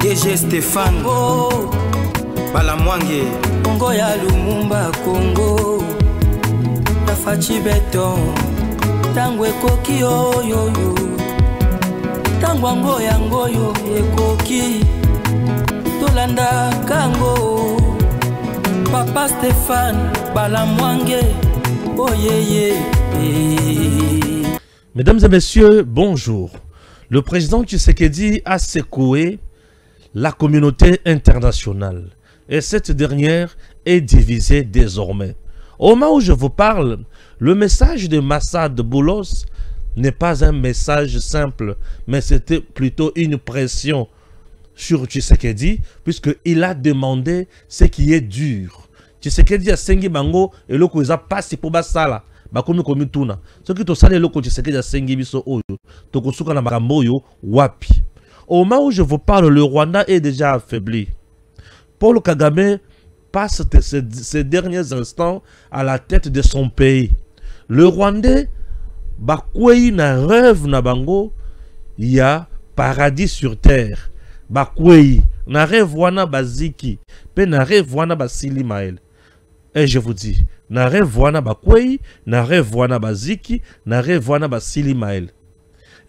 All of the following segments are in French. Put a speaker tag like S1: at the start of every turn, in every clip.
S1: DG Stéphane
S2: oh.
S1: Balamwange
S2: Congo ya Lumumba Congo Tafachi Beton Tangwe koki oyoyo Tangwango yangoyo ekoki Tolanda kango Papa Stéphane Balamwange oh yeah.
S3: Mesdames et messieurs, bonjour. Le président Tshisekedi a secoué la communauté internationale et cette dernière est divisée désormais. Au moment où je vous parle, le message de Massad Boulos n'est pas un message simple, mais c'était plutôt une pression sur Tshisekedi puisqu'il a demandé ce qui est dur. Tshisekedi a sengi bango et le kouza passe pour basala. Bakomi komi tuna. Ce qui te sale le Tshisekedi a sengi biso oyo. Tokosuka na makambo yo wapi. Au moment où je vous parle, le Rwanda est déjà affaibli. Paul Kagame passe ces derniers instants à la tête de son pays. Le Rwandais, bakwei na rêve na bango, il y a paradis sur terre. Bakwei na rêve wana baziki, pe na rêve wana basili mael. Et je vous dis, na rêve wana bakwei, na rêve wana baziki, na rêve wana basili mael.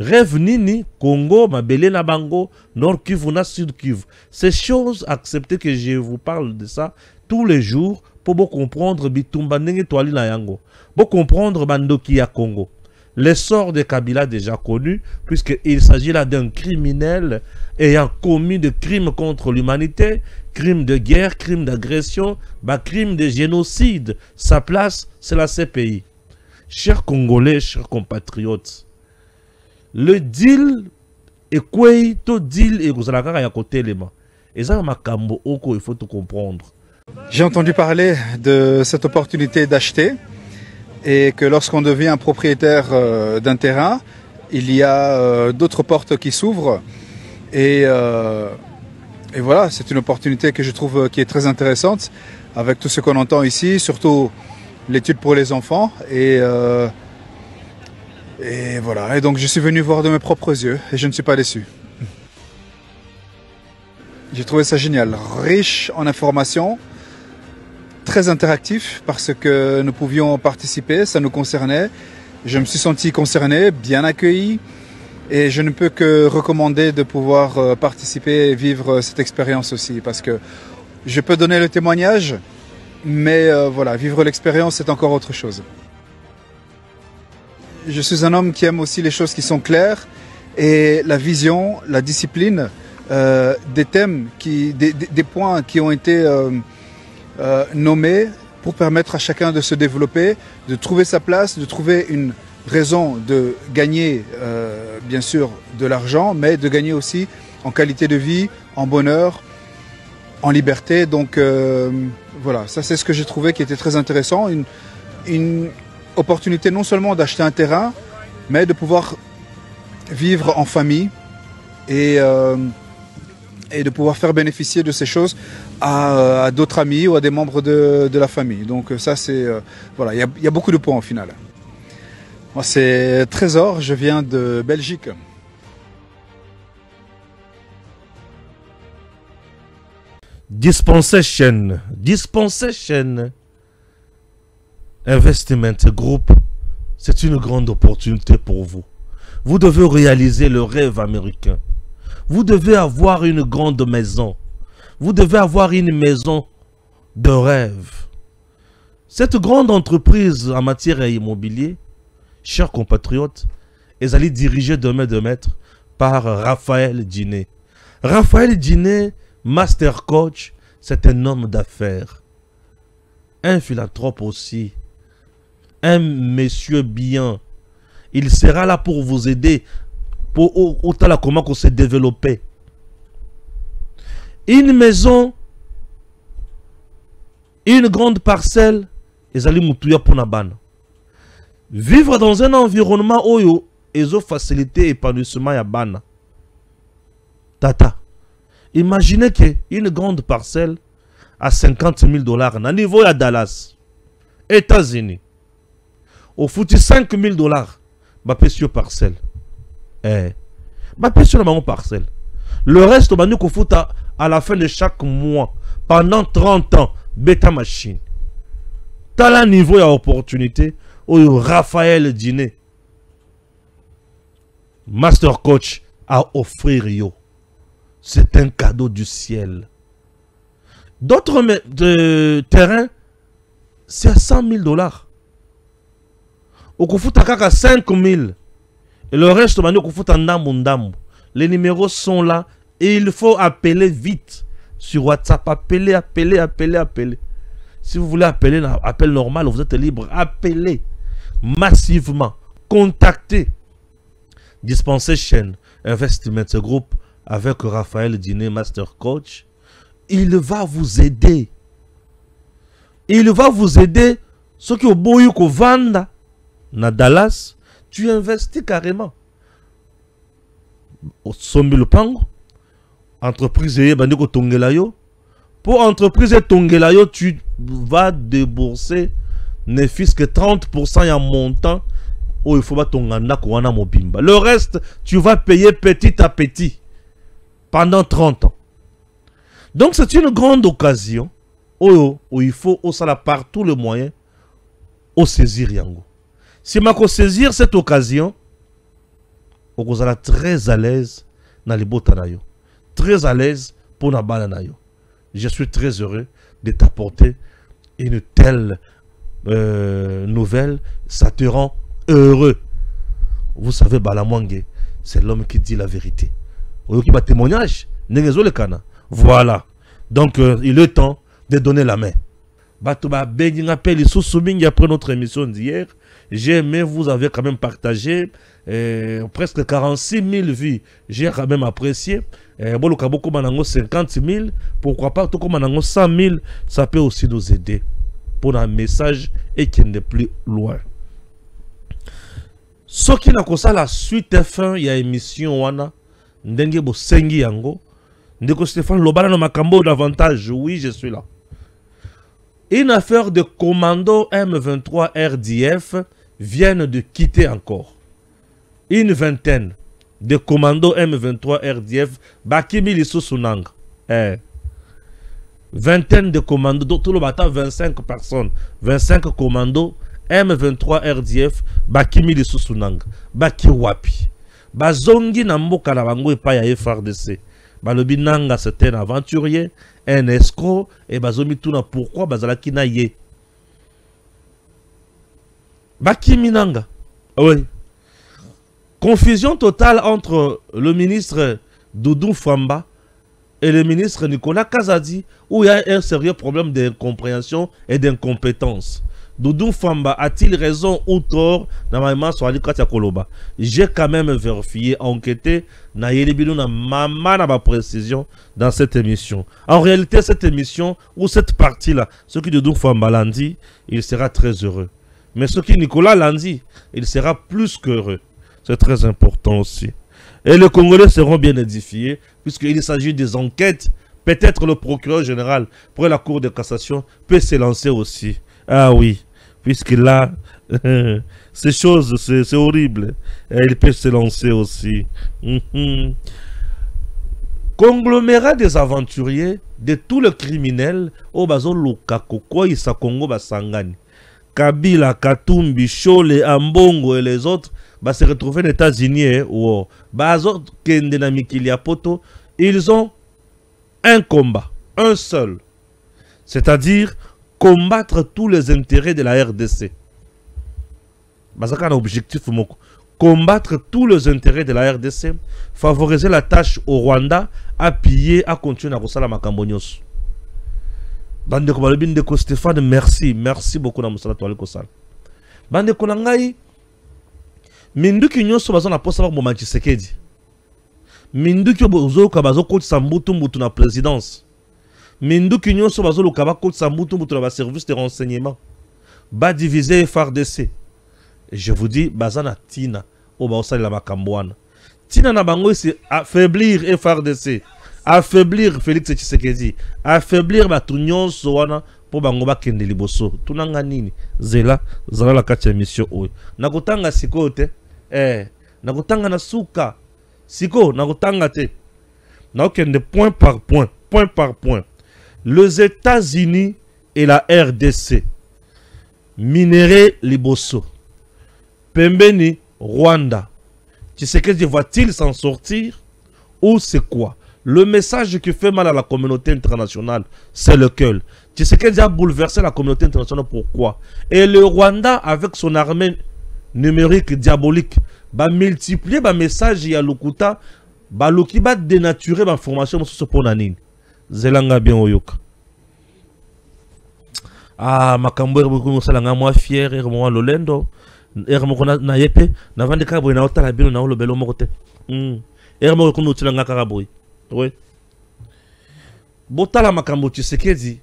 S3: Rêve nini, Congo, Mabele na bango, Nord Kivu na Sud Kivu. Ces choses, acceptez que je vous parle de ça tous les jours pour vous comprendre Bitumba Nenge Toali na yango. Pour comprendre Bandoki ya Congo. L'essor de Kabila déjà connu, puisqu'il s'agit là d'un criminel ayant commis de crimes contre l'humanité, crimes de guerre, crimes d'agression, crimes de génocide. Sa place, c'est la CPI. Chers Congolais, chers compatriotes, le deal est quoi? Tout deal est vous allez à côté les mains. Et ça, makambo oko, il faut tout comprendre.
S4: J'ai entendu parler de cette opportunité d'acheter et que lorsqu'on devient propriétaire d'un terrain, il y a d'autres portes qui s'ouvrent et voilà, c'est une opportunité que je trouve qui est très intéressante avec tout ce qu'on entend ici, surtout l'étude pour les enfants et voilà, et donc je suis venu voir de mes propres yeux et je ne suis pas déçu. J'ai trouvé ça génial, riche en informations, très interactif parce que nous pouvions participer, ça nous concernait. Je me suis senti concerné, bien accueilli et je ne peux que recommander de pouvoir participer et vivre cette expérience aussi parce que je peux donner le témoignage, mais voilà, vivre l'expérience c'est encore autre chose. Je suis un homme qui aime aussi les choses qui sont claires et la vision, la discipline, des thèmes, des points qui ont été nommés pour permettre à chacun de se développer, de trouver sa place, de trouver une raison de gagner, bien sûr, de l'argent, mais de gagner aussi en qualité de vie, en bonheur, en liberté. Donc voilà, ça c'est ce que j'ai trouvé qui était très intéressant. Une opportunité non seulement d'acheter un terrain, mais de pouvoir vivre en famille et de pouvoir faire bénéficier de ces choses à d'autres amis ou à des membres de la famille. Donc ça c'est voilà, il y a beaucoup de points au final. Moi c'est Trésor, je viens de Belgique.
S3: Dispensation Investment Group, c'est une grande opportunité pour vous. Vous devez réaliser le rêve américain. Vous devez avoir une grande maison. Vous devez avoir une maison de rêve. Cette grande entreprise en matière immobilier, chers compatriotes, est allée diriger de main de maître par Raphaël Diné. Raphaël Diné, master coach, c'est un homme d'affaires. Un philanthrope aussi. Un monsieur bien. Il sera là pour vous aider. Pour autant comment qu'on se développer. Une maison, une grande parcelle, et zali mutuya pour nabana. Vivre dans un environnement où ils ont facilité l'épanouissement ya bana. Tata, imaginez qu'une grande parcelle à 50 000 $, à niveau à Dallas, États-Unis, au foutu 5 000 $, bah sur parcelle. Bah sur la parcelle. Le reste, on va fout à la fin de chaque mois, pendant 30 ans, bêta machine. T'as là niveau et opportunité, où Raphaël Diné, Master Coach, à offrir yo. C'est un cadeau du ciel. D'autres terrains, c'est à 100 000 $. Au Koufou à 5 000. Et le reste, au Koufou Ndamou. Les numéros sont là et il faut appeler vite sur WhatsApp. Appelez. Si vous voulez appeler, appel normal, vous êtes libre. Appelez massivement. Contactez Dispensation Investment Group avec Raphaël Diné, Master Coach. Il va vous aider. Il va vous aider. Ce qui est au bout que vanda na Dallas, tu investis carrément. Au sommet le pango, entreprise et bandiko tongelayo. Pour entreprise et tongelayo, tu vas débourser ne fût-ce que 30% en montant. Oh, il faut pas tongana kouana mobimba. Le reste, tu vas payer petit à petit pendant 30 ans. Donc c'est une grande occasion où il faut au sala par tous les moyens au saisir yango. Si ma saisir cette occasion, vous allez très à l'aise dans les botanayo, très à l'aise pour la bananayo. Je suis très heureux de t'apporter une telle nouvelle, ça te rend heureux. Vous savez, Balamwange, c'est l'homme qui dit la vérité. Qui va témoignage, voilà. Donc, il est temps de donner la main. Après notre émission d'hier, j'ai aimé, vous avez quand même partagé presque 46 000 vues. J'ai quand même apprécié. 50 000, pourquoi pas, tout comme 100 000, ça peut aussi nous aider pour un message et qui n'est plus loin. Ce qui n'a pas la suite F1, il y a émission wana ndenge bo sengi yango ndeko Stéphane Lobala no makambo davantage. Oui, je suis là. Une affaire de commando M23 RDF viennent de quitter encore. Une vingtaine de commandos M23 RDF bakimi lisusunanga. Vingtaine de commandos, tout le matin 25 personnes, 25 commandos M23 RDF bakimi lisusunanga. Baki wapi. Bazongi na mboka na bango epa ya FARDC. Balobi nanga c'est un aventurier, un escroc, et bazomi tuna pourquoi bazalaki na ye. Bakimi nanga. Oui. Confusion totale entre le ministre Doudou Famba et le ministre Nicolas Kazadi, où il y a un sérieux problème d'incompréhension et d'incompétence. Doudou Famba a-t-il raison ou tort? J'ai quand même vérifié, enquêté, na précision dans cette émission. En réalité, cette émission, ou cette partie-là, ce qui Doudou Famba l'a dit, il sera très heureux. Mais ce qui Nicolas l'a dit, il sera plus qu'heureux. C'est très important aussi. Et les Congolais seront bien édifiés, puisqu'il s'agit des enquêtes. Peut-être le procureur général, pour la Cour de cassation, peut se lancer aussi. Ah oui, puisque là, ces choses, c'est horrible. Et il peut se lancer aussi. Conglomérat des aventuriers, de tous les criminels, au bazo Lukako, Koisa Congo Basangani, Kabila, Katumbi, Chole, Ambongo et les autres, bah, se retrouver aux États-Unis, ils ont un combat, un seul. C'est-à-dire combattre tous les intérêts de la RDC. C'est un objectif. Combattre tous les intérêts de la RDC, favoriser la tâche au Rwanda, appuyer à continuer à faire la Makambonyos. Bandeko Stéphane, merci. Merci beaucoup. Bandeko Nangai. Minduki nyonso bazo na posa ba Tshisekedi. Minduki bozo ka bazo ko sambutu mbutu na présidence. Minduki nyonso bazo lo ka ba ko sambutu mbutu na ba service de renseignement. Ba diviser FARDC. Et je vous dis bazana tina o ba osali la makambwana. Tina na bango c'est affaiblir FARDC, affaiblir Félix Tshisekedi, affaiblir ba nyonso wana pour bango ba kende liboso. Tunanga nini? Zela zala la kati ya mission oyo. Nakotanga sikote nakutanga na suka siko nakutanga te point par point. Point par point. Les États-Unis et la RDC. Minéré Liboso. Pembeni, Rwanda. Tshisekedi va-t-il s'en sortir? Ou c'est quoi? Le message qui fait mal à la communauté internationale, c'est lequel? Tshisekedi a bouleversé la communauté internationale. Pourquoi? Et le Rwanda, avec son armée numérique diabolique, va multiplier le message à Lukuta, va dénaturer l'information sur ce point. Zelanga bien oyoka. Ah, makambo erbuku salanga moi fier ermo lolendo. Ermo na yepe, na vande kabo na otala bilo na olobelo mokote. Ermo ko nutilanga karaboy. Oui. Botala makambo Tshisekedi.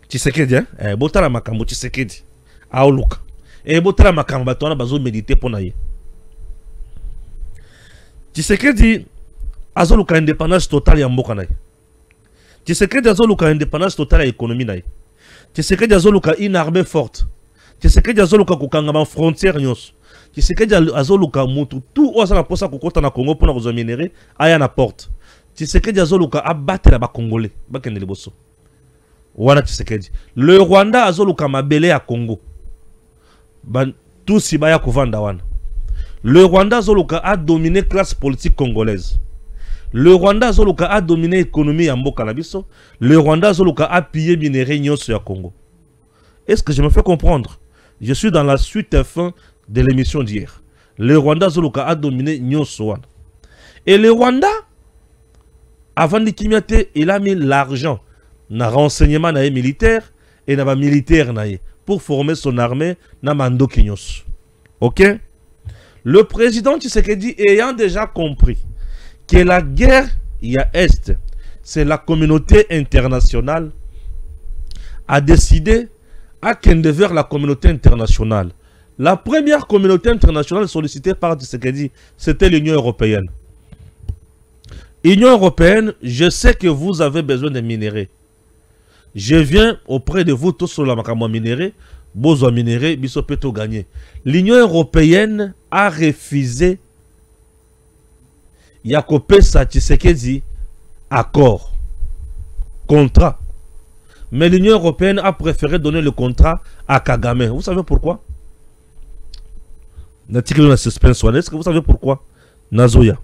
S3: Tshisekedi hein? Botala makambo Tshisekedi. Aoluka. Et botala makambo batona bazo méditer pona ye. Tshisekedi azoluka indépendance totale ya mboka naye. Tshisekedi azoluka indépendance totale ya économie naye. Tshisekedi azoluka une armée forte. Tshisekedi azoluka kokanga ba frontière nyos. Tshisekedi azoluka mutu tout osala posa kokota na Congo pona kozwa minéré aya na porte. Tshisekedi azoluka abatela ba Congolais bakende liboso. Wana Tshisekedi. Le Rwanda azoluka mabele ya Congo. Tout si baya kovanda wana. Le Rwanda azoluka a dominé classe politique congolaise. Le Rwanda azoluka a dominé l'économie ya mboka na biso. Le Rwanda azoluka a pillé minéré nyonso ya Congo. Est-ce que je me fais comprendre? Je suis dans la suite fin de l'émission d'hier. Le Rwanda azoluka a dominé nyonso wana. Et le Rwanda, avant de Kimiate, il a mis l'argent dans renseignement militaire et dans militaire pour former son armée dans Mando Kinyos. Ok? Le président Tshisekedi ayant déjà compris que la guerre il y a Est, c'est la communauté internationale, a décidé à kende vers la communauté internationale. La première communauté internationale sollicitée par Tshisekedi, c'était l'Union européenne. Union européenne, je sais que vous avez besoin de minéraux. Je viens auprès de vous tous sur la makamwa minéré, besoin minéré, bisopeto gagné. L'Union européenne a refusé Yakope Tshisekedi accord, contrat. Mais l'Union européenne a préféré donner le contrat à Kagame. Vous savez pourquoi? Est-ce que vous savez pourquoi? Nazoya.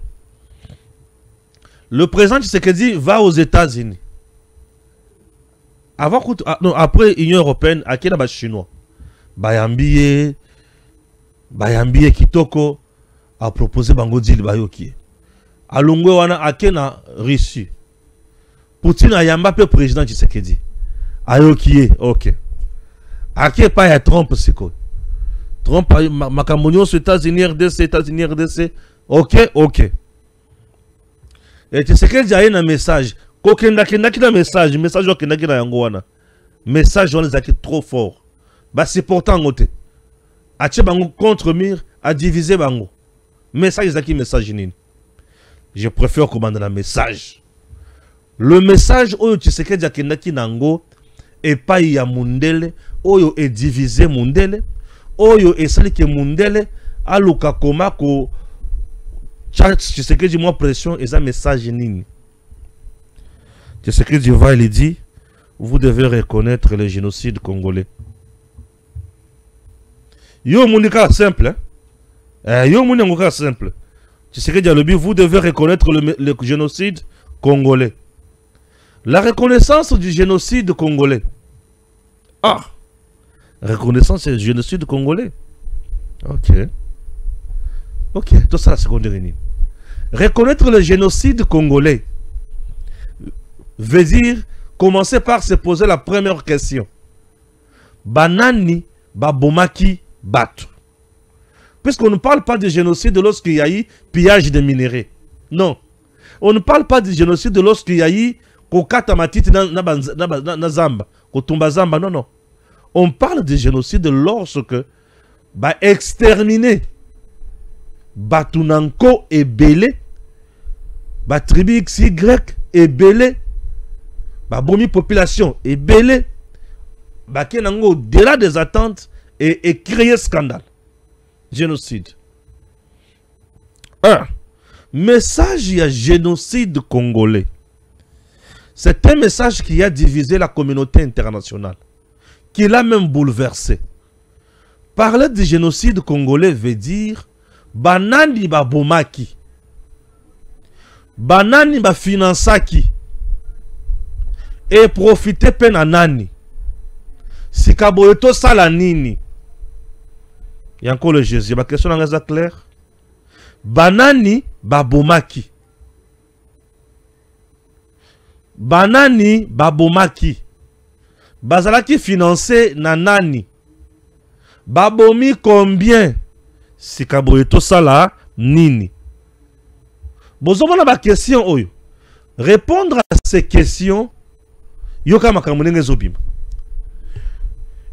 S3: Le président Tshisekedi va aux États-Unis. Après l'Union européenne, à qui est chinois? Bayambiye Kitoko a proposé Bango Dil Bayoki. A Longwe wana akena Russie. Poutine a yambape président Tshisekedi. Ayoki, ok. Ake pa ya Trump siko. Trump a makamonio aux États-Unis, RDC. Ok. Et Tshisekedi a un message. Message okendaki na yango wana. Message on les a trop fort. Bah c'est pourtant ngote. Ache bango contre mur a divisé bango. Message zaki message nini. Je préfère commander un message. Le message oyo Tshisekedi akendaki nango et pas ya mundele oyo est divisé mundele oyo esali ke mundele aluka komako Tshisekedi moi pression et ça message nini. Tshisekedi va il dit vous devez reconnaître le génocide congolais. Yo monika simple yo monika simple. Tshisekedi a le but vous devez reconnaître le génocide congolais. La reconnaissance du génocide congolais. Ah, reconnaissance du génocide congolais. Ok, tout ça la seconde réunion. Reconnaître le génocide congolais veut dire commencer par se poser la première question. Banani babomaki batu. Puisqu'on ne parle pas de génocide lorsqu'il y a eu pillage de minéraux. Non. On ne parle pas de génocide lorsqu'il y a eu kokata matiti na zamba, kotumba zamba. Non. On parle de génocide lorsque ba exterminer batunanko et belé, ba tribu XY et belé, ba bomi population et belé, ba kenango au-delà des attentes et créer scandale. Génocide. message, il y a génocide congolais. C'est un message qui a divisé la communauté internationale, qui l'a même bouleversé. Parler du génocide congolais veut dire banani ba bomaki, banani ba finansaki, et profiter penanani. Si kaboyeto sala nini. Il y a encore le Jésus. Ma question est claire. Banani ba bomaki. Banani babomaki. Bazalaki financé nanani. Babomi combien? Si kaboyeto sala nini. Bozomona ba question oyo. Répondre à ces questions. Yoka makamunenge zobima.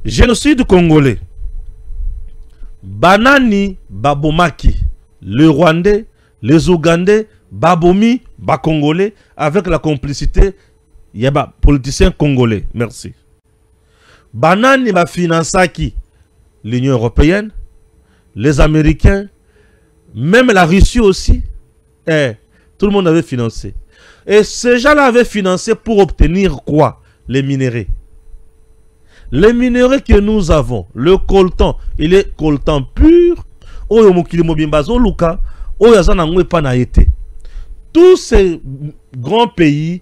S3: Génocide congolais. Banani babomaki. Le Rwandais, les Ougandais, babomi, congolais, avec la complicité, il y a politiciens congolais. Merci. Banani ba finansaki. L'Union européenne, les Américains, même la Russie aussi. Tout le monde avait financé. Et ces gens-là avaient financé pour obtenir quoi? Les minéraux. Les minéraux que nous avons, le coltan, il est coltan pur. Tous ces grands pays,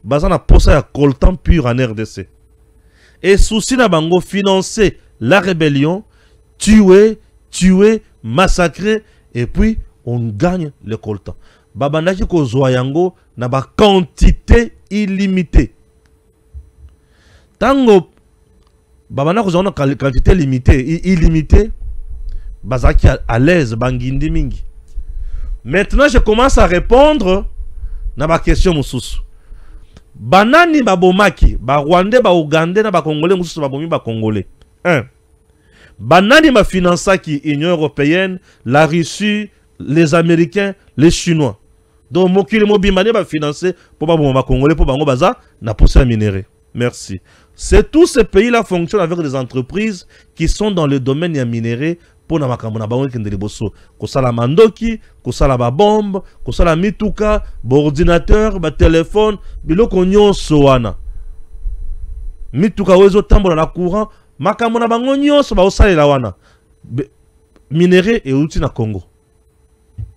S3: bazana posa ya coltan pur en RDC. Et souci na bango financer la rébellion, tuer, massacrer, et puis on gagne le coltan. Babandaki ko zoyango na ba quantité illimitée. Tango babana ko zona quantité limitée, illimitée, bazaki à l'aise, bangindi mingi. Maintenant je commence à répondre na ba question mususu. Banani babomaki, ba Rwandais, ba Ougandais, na ba Congolais mususu babomi ba Congolais. 1. Banani ma finansaki Union européenne, la Russie, les Américains, les Chinois. Donc mokili mobimane ba financer pour ba Congolais pour bango baza na pousse minéraux. Merci. C'est tous ces pays-là fonctionnent avec des entreprises qui sont dans le domaine des minéraux pour na makambo na bango kendeli boso. Kosala mandoki, kosala ba bombe, kosala mituka, ba ordinateur, ba téléphone, biloko nyonso wana. Mituka wezo tambola na courant, makambo na bango nyonso ba osalela wana. Minéraux et outil na Congo.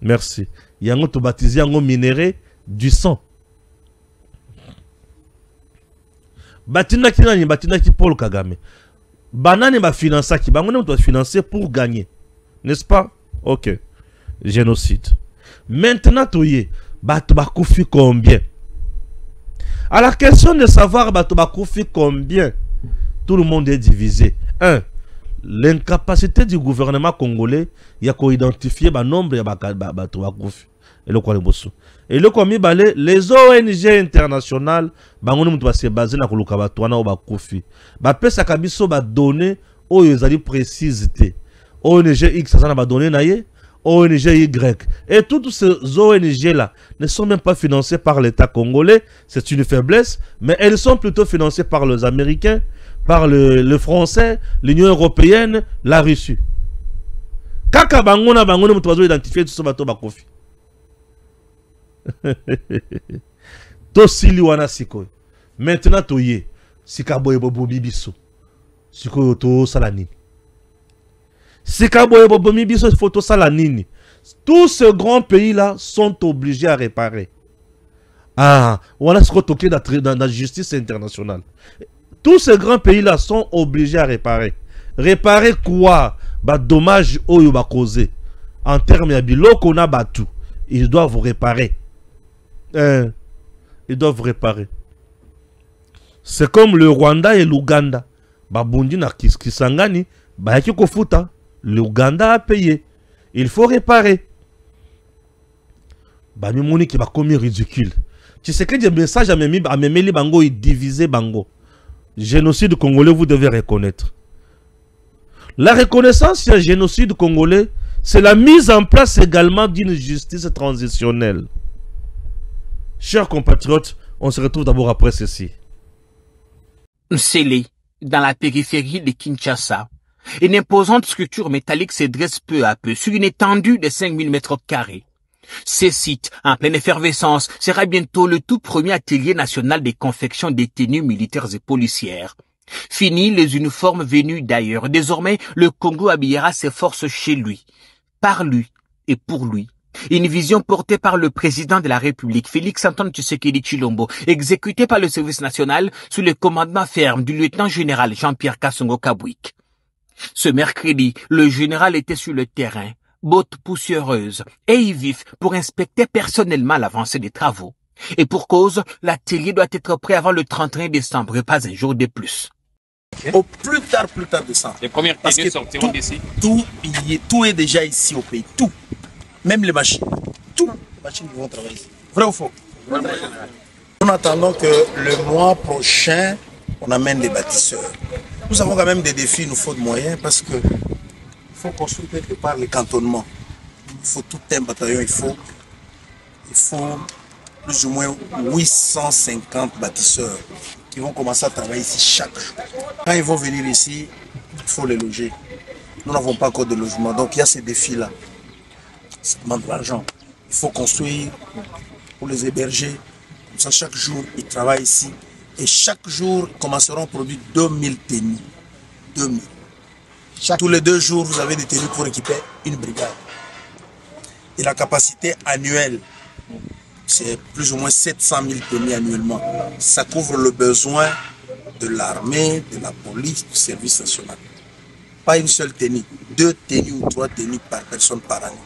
S3: Merci. Yango to baptisé yango minéraux du sang. Batina kinani batina ki Paul Kagame. Banane ba finansaki, bango ne doit financer pour gagner. N'est-ce pas? OK. Génocide. Maintenant toye, bato bakoufi combien? À la question de savoir bato bakoufi combien, tout le monde est divisé. 1. L'incapacité du gouvernement congolais, il y a qu'à identifier le nombre de bato bakoufi. Et le quoi le bosso. Et le quoi les ONG internationales, bangono mutu se basé na koluka bato wana bakoufi. Ba pesa kabiso ba donner o yezali précisité. ONG X ça na ba donner na ye, ONG Y. Et toutes ces ONG là ne sont même pas financées par l'État congolais, c'est une faiblesse, mais elles sont plutôt financées par les Américains, par le Français, l'Union européenne, la Russie. Kaka bangono mutu bazo identifier tout ce bato bakoufi. Tosili wana sikoy. Maintenant toye sikaboye bobo bibiso. Sikoy to salanini. Sikaboye bobo bibiso photo salanini. Tous ces grands pays là sont obligés à réparer. Ah, voilà ce qu'on toqué dans la justice internationale. Tous ces grands pays là sont obligés à réparer. Réparer quoi? Bah dommage oyo ba causé. En termes ya biloko na batu, ils doivent réparer. Ils doivent réparer. C'est comme le Rwanda et l'Ouganda. Babundi na Kisangani, bayaki kofuta. L'Ouganda a payé. Il faut réparer. Bamimoni qui va commis ridicule. Tu sais que des messages à Memeli Bango et diviser Bango. Génocide congolais, vous devez reconnaître. La reconnaissance du génocide congolais, c'est la mise en place également d'une justice transitionnelle. Chers compatriotes, on se retrouve d'abord après ceci.
S5: Scellé dans la périphérie de Kinshasa, une imposante structure métallique se dresse peu à peu sur une étendue de 5000 mètres carrés. Ce site, en pleine effervescence, sera bientôt le tout premier atelier national de confection des tenues militaires et policières. Fini les uniformes venus d'ailleurs. Désormais, le Congo habillera ses forces chez lui, par lui et pour lui. Une vision portée par le président de la République, Félix-Antoine Tshisekedi Tshilombo, exécutée par le service national sous le commandement ferme du lieutenant-général Jean-Pierre Kassongo Kabwik. Ce mercredi, le général était sur le terrain, bottes poussiéreuses et vif pour inspecter personnellement l'avancée des travaux. Et pour cause, l'atelier doit être prêt avant le 31 décembre et pas un jour de plus.
S6: Au plus tard décembre.
S7: Les premières télés sortiront d'ici.
S6: Tout est déjà ici au pays. Tout. Même les machines. Tout. Les machines vont travailler ici. Vrai ou faux? Nous attendons que le mois prochain, on amène des bâtisseurs. Nous avons quand même des défis, il nous faut de moyens parce que il faut construire quelque part les cantonnements. Il faut tout un bataillon, il faut plus ou moins 850 bâtisseurs qui vont commencer à travailler ici chaque jour. Quand ils vont venir ici, il faut les loger. Nous n'avons pas encore de logement, donc il y a ces défis-là. Ça demande de l'argent. Il faut construire pour les héberger. Comme ça, chaque jour, ils travaillent ici. Et chaque jour, ils commenceront à produire 2000 tenues. 2000. Tous les 2 jours, vous avez des tenues pour équiper une brigade. Et la capacité annuelle, c'est plus ou moins 700 000 tenues annuellement. Ça couvre le besoin de l'armée, de la police, du service national. Pas une seule tenue, 2 tenues ou 3 tenues par personne par année.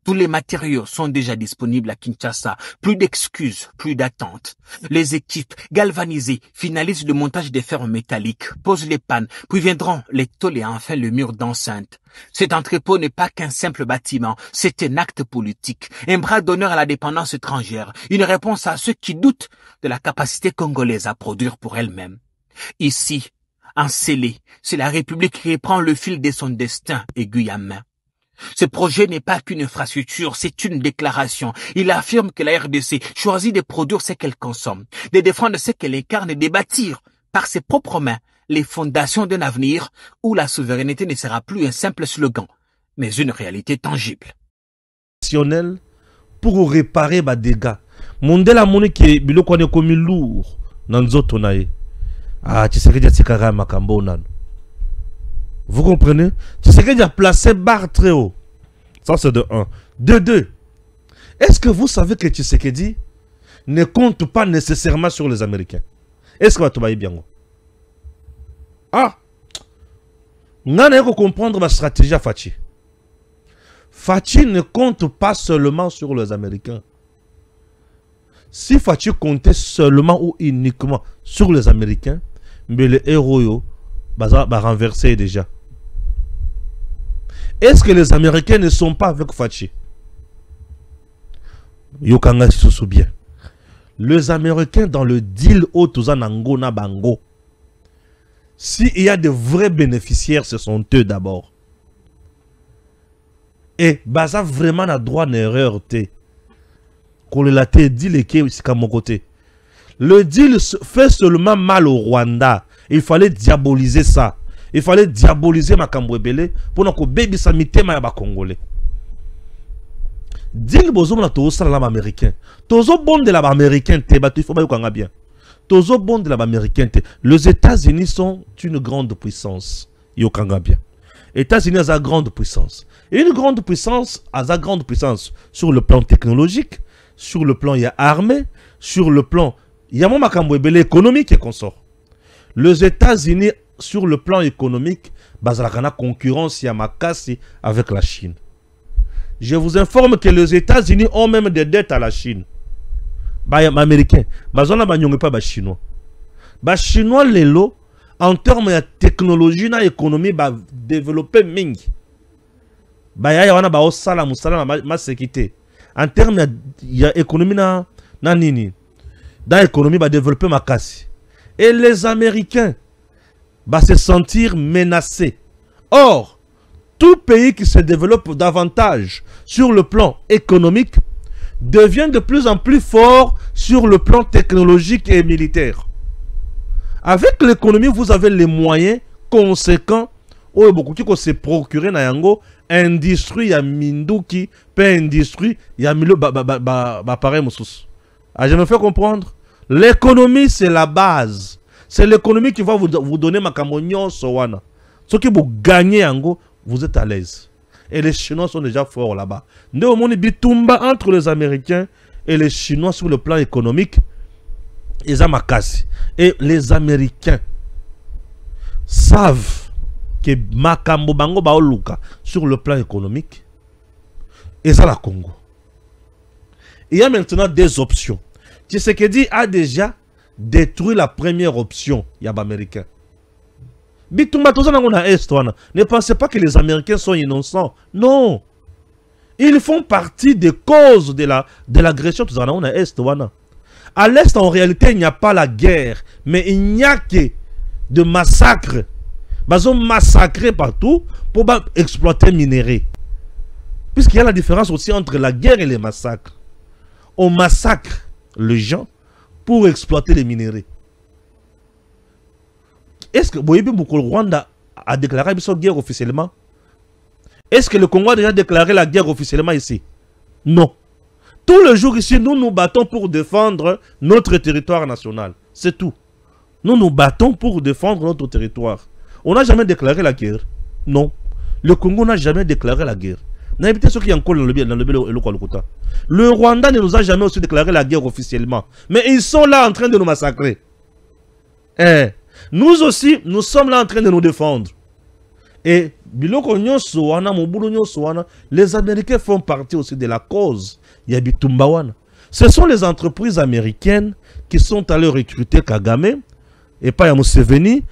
S5: Tous les matériaux sont déjà disponibles à Kinshasa. Plus d'excuses, plus d'attentes. Les équipes galvanisées finalisent le montage des fers métalliques, posent les pannes, puis viendront les tôles et enfin le mur d'enceinte. Cet entrepôt n'est pas qu'un simple bâtiment, c'est un acte politique, un bras d'honneur à la dépendance étrangère, une réponse à ceux qui doutent de la capacité congolaise à produire pour elle-même. Ici, en scellé, c'est la République qui reprend le fil de son destin, aiguille à main. Ce projet n'est pas qu'une infrastructure, c'est une déclaration. Il affirme que la RDC choisit de produire ce qu'elle consomme, de défendre ce qu'elle incarne et de bâtir par ses propres mains les fondations d'un avenir où la souveraineté ne sera plus un simple slogan, mais une réalité tangible.
S3: Pour réparer les dégâts. Mondela moni ki biloko ne komi lourd na nzoto na ye. Ah, Tshisekedi atikaka makambo nano. Vous comprenez? Tshisekedi a placé barre très haut. Ça c'est de 1. De 2. Est-ce que vous savez que Tshisekedi ne compte pas nécessairement sur les Américains? Est-ce que vous avez bien? Ah! On a comprendre ma stratégie à Fachi. Fachi ne compte pas seulement sur les Américains. Si Fachi comptait seulement ou uniquement sur les Américains, mais les héros va renverser déjà. Est-ce que les Américains ne sont pas avec Fachi? Yokanga se souvient. Les Américains dans le deal Otuzanango na Bango. S'il y a de vrais bénéficiaires, ce sont eux d'abord. Et Baza vraiment a droit à une erreur. Le deal est à mon côté. Le deal fait seulement mal au Rwanda. Il fallait diaboliser ça. Il fallait diaboliser Makambo Ebele pour que baby samite ma Congolais. Deal bozo na to sala la américain. Tozo bon de la américain te batu il faut pas bien. Tozo bon de la américain te. Les États-Unis sont une grande puissance. Yokanga bien. États-Unis a une grande puissance. Et une grande puissance a une grande puissance sur le plan technologique, sur le plan armé, sur le plan mon Makambo Ebele économique et consort. Les États-Unis, sur le plan économique, bazalakana concurrence Yamakasi avec la Chine. Je vous informe que les États-Unis ont même des dettes à la Chine. Américains, bazona banyonge pas chinois. Chinois lelo en termes de technologie na économie ba développer mingi. Ya wana ba osala musala ma sécurité. En termes de économie na nini. Dans l'économie ba développer makasi. Et les Américains va se sentir menacés. Or, tout pays qui se développe davantage sur le plan économique devient de plus en plus fort sur le plan technologique et militaire. Avec l'économie, vous avez les moyens conséquents où beaucoup de se procurer un industrie ya minduki, pe industrie ya milo pareil moussous. Ah, je me fais comprendre. L'économie, c'est la base. C'est l'économie qui va vous donner ma camonion sowana. Ce qui vous gagnez en go, vous êtes à l'aise. Et les Chinois sont déjà forts là-bas. Nous avons une bitumba entre les Américains et les Chinois sur le plan économique. Ils ont makasi. Et les Américains savent que makambo bango baoluka sur le plan économique. Et ça la Congo. Il y a maintenant des options. Tshisekedi a déjà détruit la première option, Yab américain. Ne pensez pas que les Américains sont innocents. Non. Ils font partie des causes de l'agression. À l'Est, en réalité, il n'y a pas la guerre. Mais il n'y a que de massacres. Ils ont massacré partout pour exploiter les minéraux. Puisqu'il y a la différence aussi entre la guerre et les massacres. On massacre les gens pour exploiter les minéraux. Est-ce que le Rwanda a déclaré sa guerre officiellement? Est-ce que le Congo a déjà déclaré la guerre officiellement ici? Non. Tous les jours ici, nous nous battons pour défendre notre territoire national. C'est tout. Nous nous battons pour défendre notre territoire. On n'a jamais déclaré la guerre. Non. Le Congo n'a jamais déclaré la guerre. Ceux qui encore dans le Rwanda ne nous a jamais aussi déclaré la guerre officiellement. Mais ils sont là en train de nous massacrer. Nous aussi, nous sommes là en train de nous défendre. Et les Américains font partie aussi de la cause. Ce sont les entreprises américaines qui sont allées recruter Kagame et pas Museveni,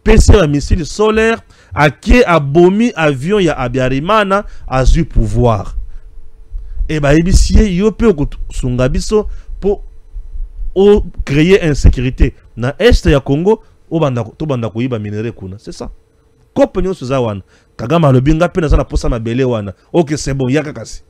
S3: PC un missile solaire, à qui a bomi avion ya Abiyarimana a eu pouvoir. Et ibisie yope sungabiso pour créer insécurité. Na est ya Congo, to banda kuiba minere kuna. C'est ça. Kopenyo suzawana. Kagama le binga pena sana posa mabele wana. Ok, c'est bon, yakakasi.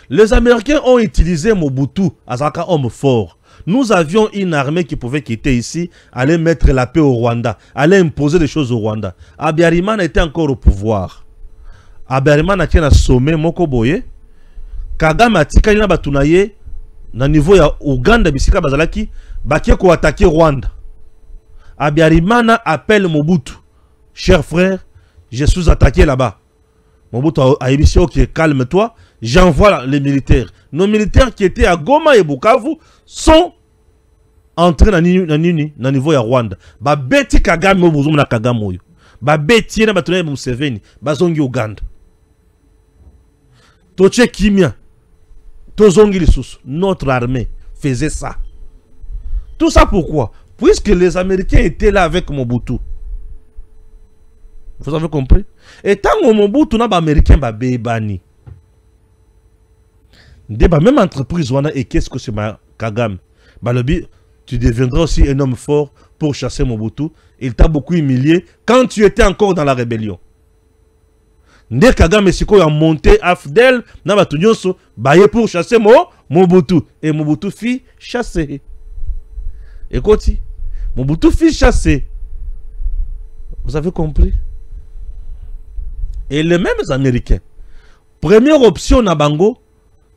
S3: Les Américains ont utilisé Mobutu Azaka homme fort. Nous avions une armée qui pouvait quitter ici, aller mettre la paix au Rwanda, aller imposer des choses au Rwanda. Abiyarimana était encore au pouvoir. Abiyarimana qui a sommet Mokoboye. Kagame atika ina batunaye na niveau ya Uganda bisika bazalaki bakie ko attaquer Rwanda. Abiyarimana appelle Mobutu. Cher frère, je suis attaqué là-bas. Mobutu a dit ok, calme-toi, j'envoie les militaires. Nos militaires qui étaient à Goma et Bukavu sont entrés dans le niveau de Rwanda. Ba beti Kagame obuzumu na Kagame oyo. Ba beti na batunaye Museveni, bazongi Uganda. Toche kimia. Tozongi lisusu. Notre armée faisait ça. Tout ça pourquoi? Puisque les Américains étaient là avec Mobutu. Vous avez compris? Et tant que Mobutu n'a pas Américain ba bebani. Même entreprise et qu'est-ce que c'est ma Kagame? Tu deviendras aussi un homme fort pour chasser Mobutu. Il t'a beaucoup humilié quand tu étais encore dans la rébellion. Nde Kagame siko a monté Afdel na batunyonso baye pour chasser Mobutu et Mobutu fit chasser. Écoutez, Mobutu fit chasser. Vous avez compris? Et les mêmes Américains, première option na bango,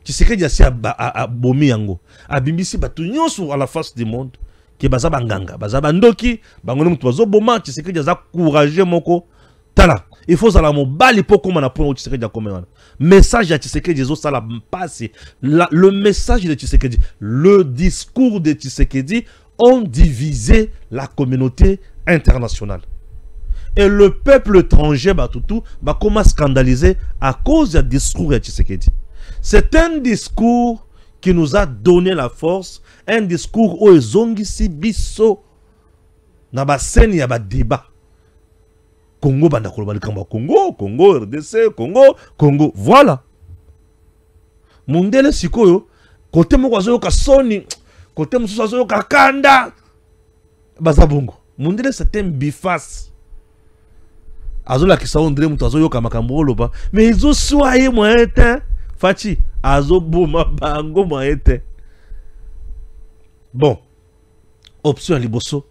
S3: tu sais qu'il y a bomi yango, a bimbisi batunyonso à la face du monde, qui baza banganga, baza bandoki, bangono mutwazo boma, tu sais qu'il y a courageux moko, tala. Il faut ça la mobali pour comment on a point Tshisekedi a comme message à Tshisekedi ça la passe le message de Tshisekedi, le discours de Tshisekedi ont divisé la communauté internationale. Et le peuple étranger Batutu va comment scandaliser à cause du discours de Tshisekedi. C'est un discours qui nous a donné la force, un discours où ils ont ici biso na ba scène ya ba débat. Congo banda Congo, Congo, RDC, Congo, voilà. Mundele sikoyo, kote mwazo yoka soni, kote mwazo yoka kanda, bazabongo. Mundele c'est un biface. Azo la kisa ondre mwazo yoka makambolo ba, mais ils ont soyé moyen Fachi, azo bouma bango moyen. Bon, option liboso,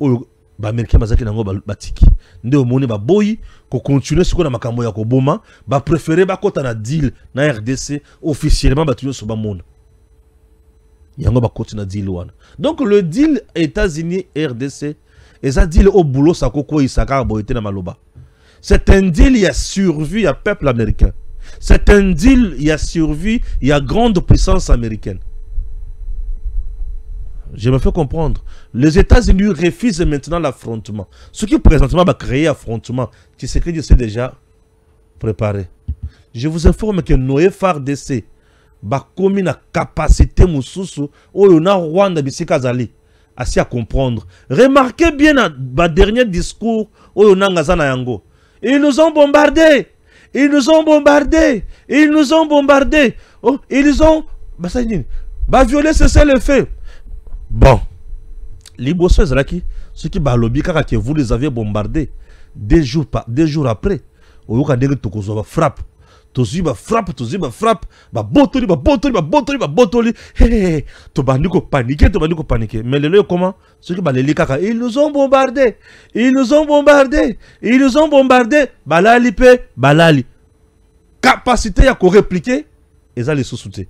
S3: oyo ba Américain bazaki nango batiki. nde omoni ba boyi ko continuer siko na makambo ya ko boma ba préférer ba kota na deal na RDC officiellement ba tunyo so ba mona yango ba kota na deal wana. Donc le deal États-Unis RDC eza deal au boulot sa koko isaka boyete na maloba. C'est un deal il y a survie à peuple américain. C'est un deal il y a survie il y a grande puissance américaine. Je me fais comprendre. Les États-Unis refusent maintenant l'affrontement. Ce qui présentement va créer affrontement, qui c'est que c'est déjà préparé. Je vous informe que Noé FARDC va commis la capacité mususu ou on a Rwanda bisikazali assez à comprendre. Remarquez bien ma dernier discours où on a ngazana yango. Ils nous ont bombardés. Ils nous ont bombardés. Ils nous ont bombardés. Oh, ils ont violé cessez le feu. Bon, Liboso Ezalaki, ceux qui balobi que vous les avez bombardés 2 jours après, au lieu de Tokozo frappe, frappe, botoli, tobandiko paniquer. Mais le comment? Ceux qui baleli kaka, ils nous ont bombardés, balali. Capacité à répliquer, ils allaient se soutenir.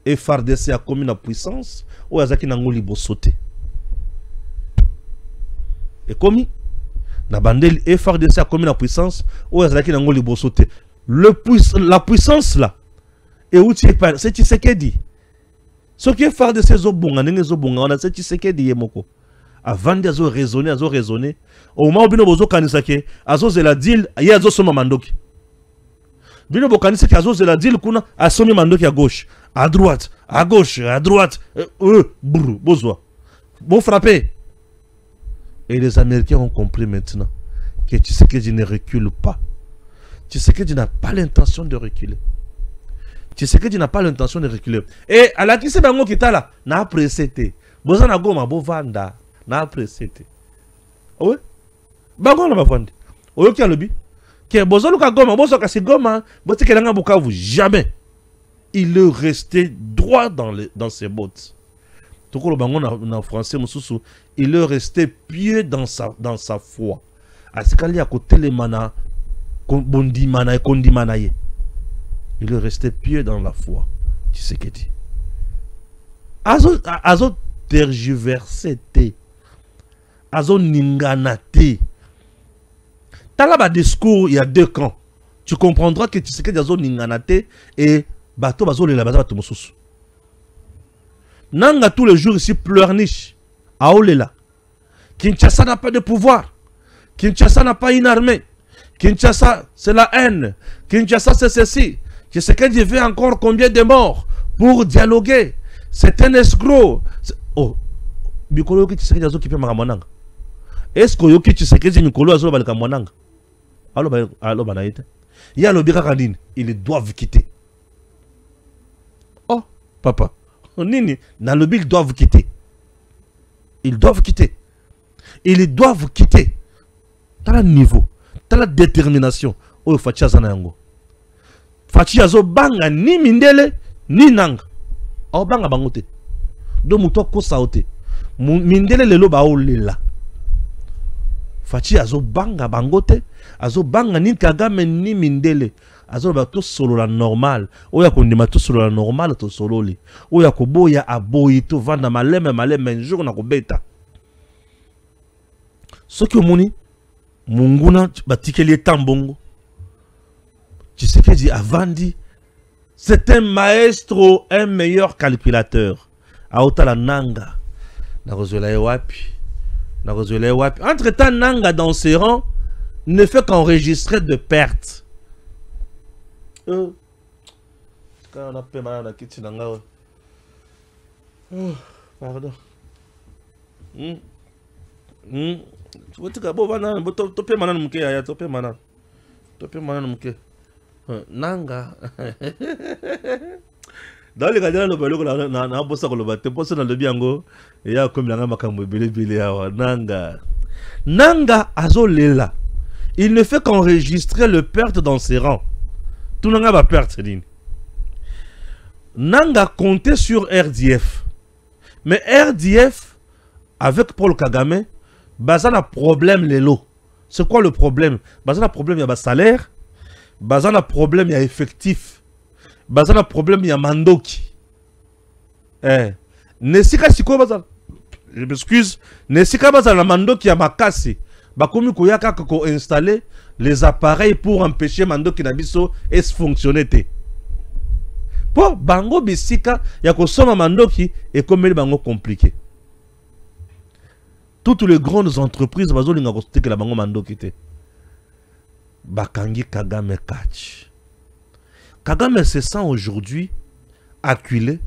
S3: Et FARDC a commis la puissance, ou Azaki Nangoli Bosote. Et commis, la bandelle et FARDC a commis la puissance, ou Azaki Nangoli Bosote. La puissance là, et où tu es pas, c'est Tshisekedi. Ce qui est FARDC Zobonga, on a c'est Tshisekedi Yemoko. Avant de raisonner, au moment où Bino Kanisake, Azo Zela deal, il y a Azo Soma Mandoki. Bino Bokanise qui Azo Zela deal, Kuna, Asomi Mandoki à gauche. À droite, à gauche, bozoa. Bon frappé. Et les Américains ont compris maintenant que Tshisekedi ne recule pas. Tshisekedi n'a pas l'intention de reculer. Tshisekedi n'a pas l'intention de reculer. Et à la kise bango kita là, n'a apprécié. Bozana goma bovanda, n'a apprécié. Oui? Bango na bavandi. Oyo ki alobi. Ke bozolu ka goma, bozo ka si goma, bote kelanga Bukavu jamais. Il est resté droit dans ses bottes. Tout le bangon en français, il est resté pieux dans sa foi. À ce qu'il y a côté les mana, bondi mana et kondi manaye. Il est resté pieux dans la foi. Tu sais ce qu'il dit. Azo tergiversé. Azo ninganate. T'as là-bas discours, il y a 2 camps. Tu comprendras que tu sais que Azo ninganate et bateau bazo la baza bato mosusu. Nanga tous les jours ici pleurniche. Aolela. Kinshasa n'a pas de pouvoir. Kinshasa n'a pas une armée. Kinshasa c'est la haine. Kinshasa c'est ceci. Je sais qu'il y avait encore combien de morts pour dialoguer. C'est un escroc. Oh. Mikolo yoki tu sais que qui peut maramonanga. Est-ce que yoki tu sais que Mikolo azo balika monanga? Allo banaïte. Il y a le birakandine. Ils doivent quitter. Oh, papa. Nini, dans le bill, ils doivent quitter. Ils doivent quitter. Ils doivent quitter. Dans le niveau, dans la détermination. Oh, Fatia Zanayango. Fatia zo banga ni mindele, ni nang. Oh, banga bangote. Do muto ko saote. Mindele lelo ba olela. Fatia zo banga bangote. Azo banga ni Kagame ni mindele. Azo ba to solo la normal. Oya kondima to solo la normal to solo li. Oya koboya aboyi to vanda maleme un jour na kobeta. Soki omoni munguna batikeli tambongo. Tshisekedi avandi. C'est un maestro, un meilleur calculateur. Aotala nanga. Na kozwela wapi. Na kozwela wapi. Entre-temps nanga dans ses rangs ne fait qu'enregistrer de pertes. Quand on a fait mal à la kitchen, pardon. Nanga. Dans les gars, na bossa ko loba te posa na lobi yango ya comme langa makambo belebele ya nanga. Nanga azolela. Il ne fait qu'enregistrer le perte dans ses rangs. Tout le monde va perdre. Nanga comptait sur RDF. Mais RDF, avec Paul Kagame, baza na problème les lots. C'est quoi le problème? Baza na problème ya ba salaire, baza na problème ya effectif, baza na problème ya mandoki. Nesika siko baza, je m'excuse, nesika baza na mandoki ya makasi, bakomi koyaka ko installer les appareils pour empêcher mandoki na biso et fonctionner te. Po bango bisika ya kosoma mandoki et comme bango compliqué. Toutes les grandes entreprises bazolinga kostekela bango mandoki te. Bakangi Kagame catch. Kagame se sent aujourd'hui acculé.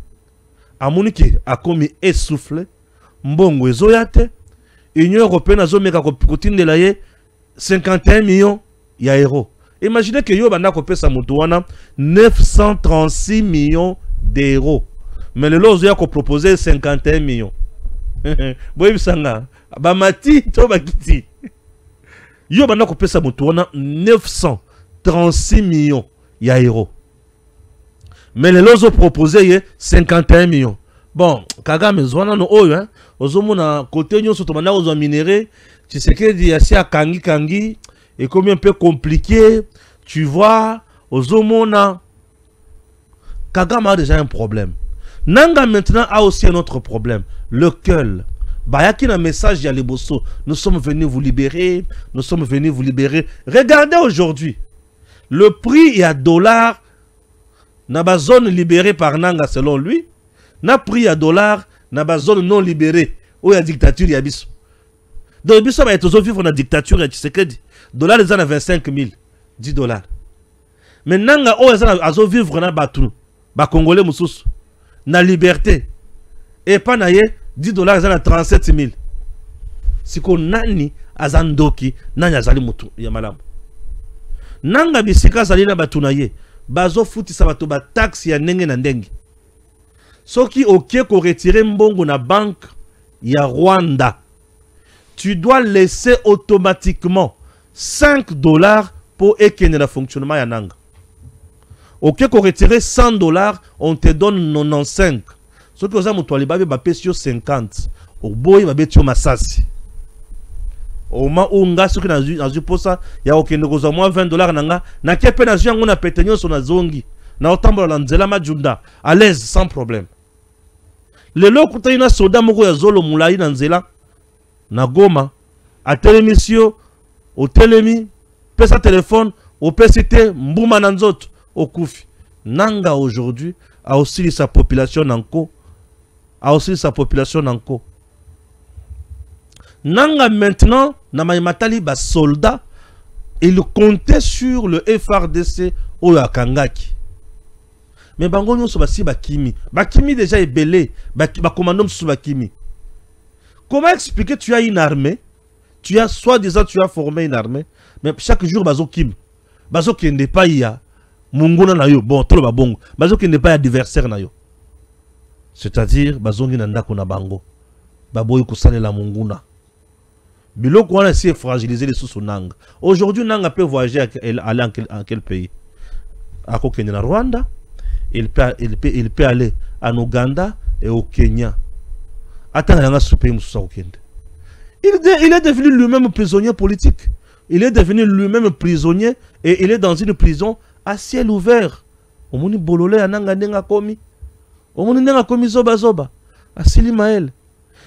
S3: Amoniki a commis essoufflé. Mbongo ezoyate. Union européenne a zomeka kotindela ye 51 millions ya euros. Imaginez que yo banda kopesa mutu wana 936 millions d'euros. Mais le lozo ya ko proposer 51 millions. Boye bisanga bamati to bakiti. Yo banda kopesa mutu wana 936 millions ya euros. Mais le lozo proposer 51 millions. Bon, Kagame zwana no oyo hein. Ozomona côté nyo soto banda ozo minéré, tu sais que di asi kangi et comme un peu compliqué, tu vois, ozomona Kagame a déjà un problème. Nanga maintenant a aussi un autre problème, le cœur. Bayaki na message ya Liboso, nous sommes venus vous libérer, nous sommes venus vous libérer. Regardez aujourd'hui, le prix à dollar na ba zone libérée par Nanga selon lui, na prix à dollar na ba zone non libérée ou ya dictature ya biso. Donc biso ba etozo vivre na dictature ya Tshisekedi. Dollar les a 25 000, 10 dollars. Mais Nanga o azo vivre na batu, ba congolais mususu na liberté. Et pas na ye 10 dollars les a 37 000. Siko nani azandoki nani azali mutu ya malamu. Nanga bisika zali na batu na ye. Bazo futi sa bato ba taxe ya ndenge na ndenge. Soki okie ko retirer mbongo na banque ya Rwanda, tu dois laisser automatiquement 5 dollars pour ekene le fonctionnement ya nanga. Okie ko retirer 100 dollars, on te donne 95. Soki oza mutu alibabe ba pesio 50. Oboyi ba betio masasi. Oma unga soki na posa ya okende koza moins 20 dollars nanga na kepe na yango na petenyo so na zongi na otambola na nzela majunda à l'aise sans problème. Le lokuta ina soda moko ya zolo mulai na nzela na Goma a télémission au télémi pesa téléphone au PCT mbuma na nzoto au kufi. Nanga aujourd'hui a aussi sa population nanko Nanga maintenant, Namaïmatali ba soldat, il comptait sur le FRDC ou la Kangaki. Mais bango nyo so basi bakimi. Bakimi déjà est belé. Ba commandant sous bakimi. Comment expliquer tu as une armée? Tu as soi-disant tu as formé une armée, mais chaque jour bazo kim. Bazo qui n'est pas ya munguna na yo. Bon, tolo ba bongo. Bazo qui n'est pas adversaire na yo. C'est-à-dire bazo ngi nanda kuna bango. Baboy kusale la munguna. Biloko wana essaie de fragiliser les sous Nanga. Aujourd'hui, Nanga peut voyager aller en quel pays? À Kenya, Rwanda. Il peut aller en Ouganda et au Kenya. Attends, il est devenu lui-même prisonnier politique. Il est devenu lui-même prisonnier et il est dans une prison à ciel ouvert. Omoni bolole ananga nenga komi. Omoni nenga komi zoba zoba. Asili Maël.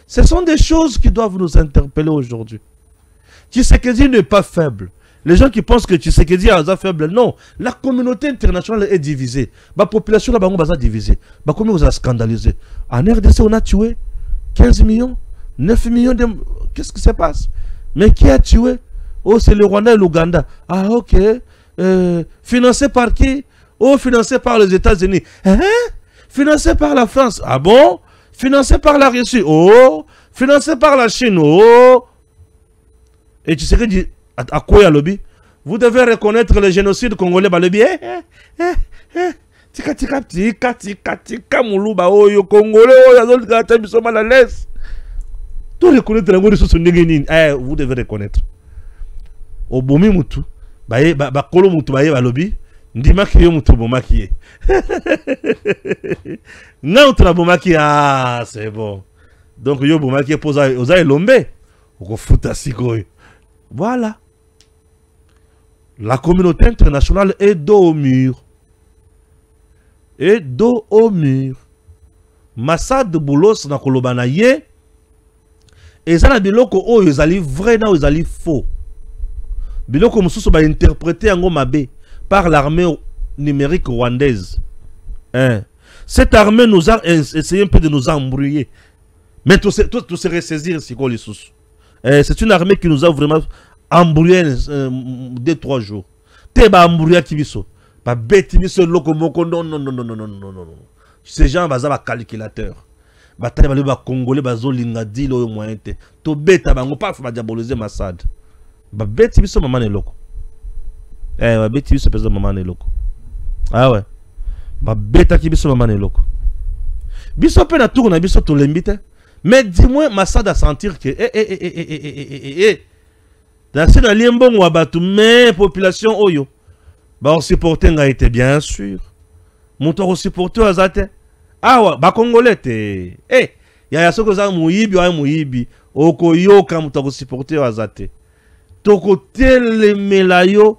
S3: Ce sont des choses qui doivent nous interpeller aujourd'hui. Tshisekedi n'est pas faible. Les gens qui pensent que Tshisekedi est faible, non. La communauté internationale est divisée. La population là-bas est divisée. Comment vous avez scandalisé? En RDC, on a tué 15 millions, 9 millions de... Qu'est-ce qui se passe? Mais qui a tué? Oh, c'est le Rwanda et l'Ouganda. Ah, ok. Financé par qui? Oh, financé par les États-Unis. Hein? Financé par la France. Ah bon? Financé par la Russie. Oh. Financé par la Chine. Oh. Et tu sais que dit à quoi lobby? Vous devez reconnaître le génocide congolais. Bah lobby. Tika tika tika tika tika muluba oyo congolais oyo azol gata biso mal à l'aise. Tout reconnaître la ngori soso ndenge. Vous devez reconnaître. Obomi mutu. Ba kolo mutu ba ye ba lobby. Ndima ki yo mutu bomaki ye. Non tu la bomaki ah c'est bon. Donc yo bomaki posa oza elombe. Oko futa sikoyo. Voilà. La communauté internationale est dos au mur. Et dos au mur. Massad Boulos na kolobana ye. Et ça na biloko o ezali vrai na ezali faux. Biloko mususu ba interprété en mabe par l'armée numérique rwandaise. Hein? Cette armée nous a essayé un peu de nous embrouiller. Mais tout se ressaisir c'est quoi les sous. C'est une armée qui nous a vraiment embrouillé 2-3 jours. Te ba embrouillé kibiso. Ba beti biso loko moko non. Ces gens baza ba calculateur. Batali bale ba congolais bazo linga dilo yo moyen te. To beta bango pa fa diaboliser Massad. Ba beti biso mama ne loko. Ba beti biso pesa mama ne loko. Ah ouais. Ba beta ki biso mama ne loko. Biso pe na tour na biso to lembite. Mais dis-moi Massad a sentir que dans ce liembon wa batu mais population oyo ba supporter nga été bien sûr. Monto supporter azate. Ah ouais, ba congolais te. Ya soko za muyibi wa muyibi. Oko yoka monto supporter azate. Toko telemelayo.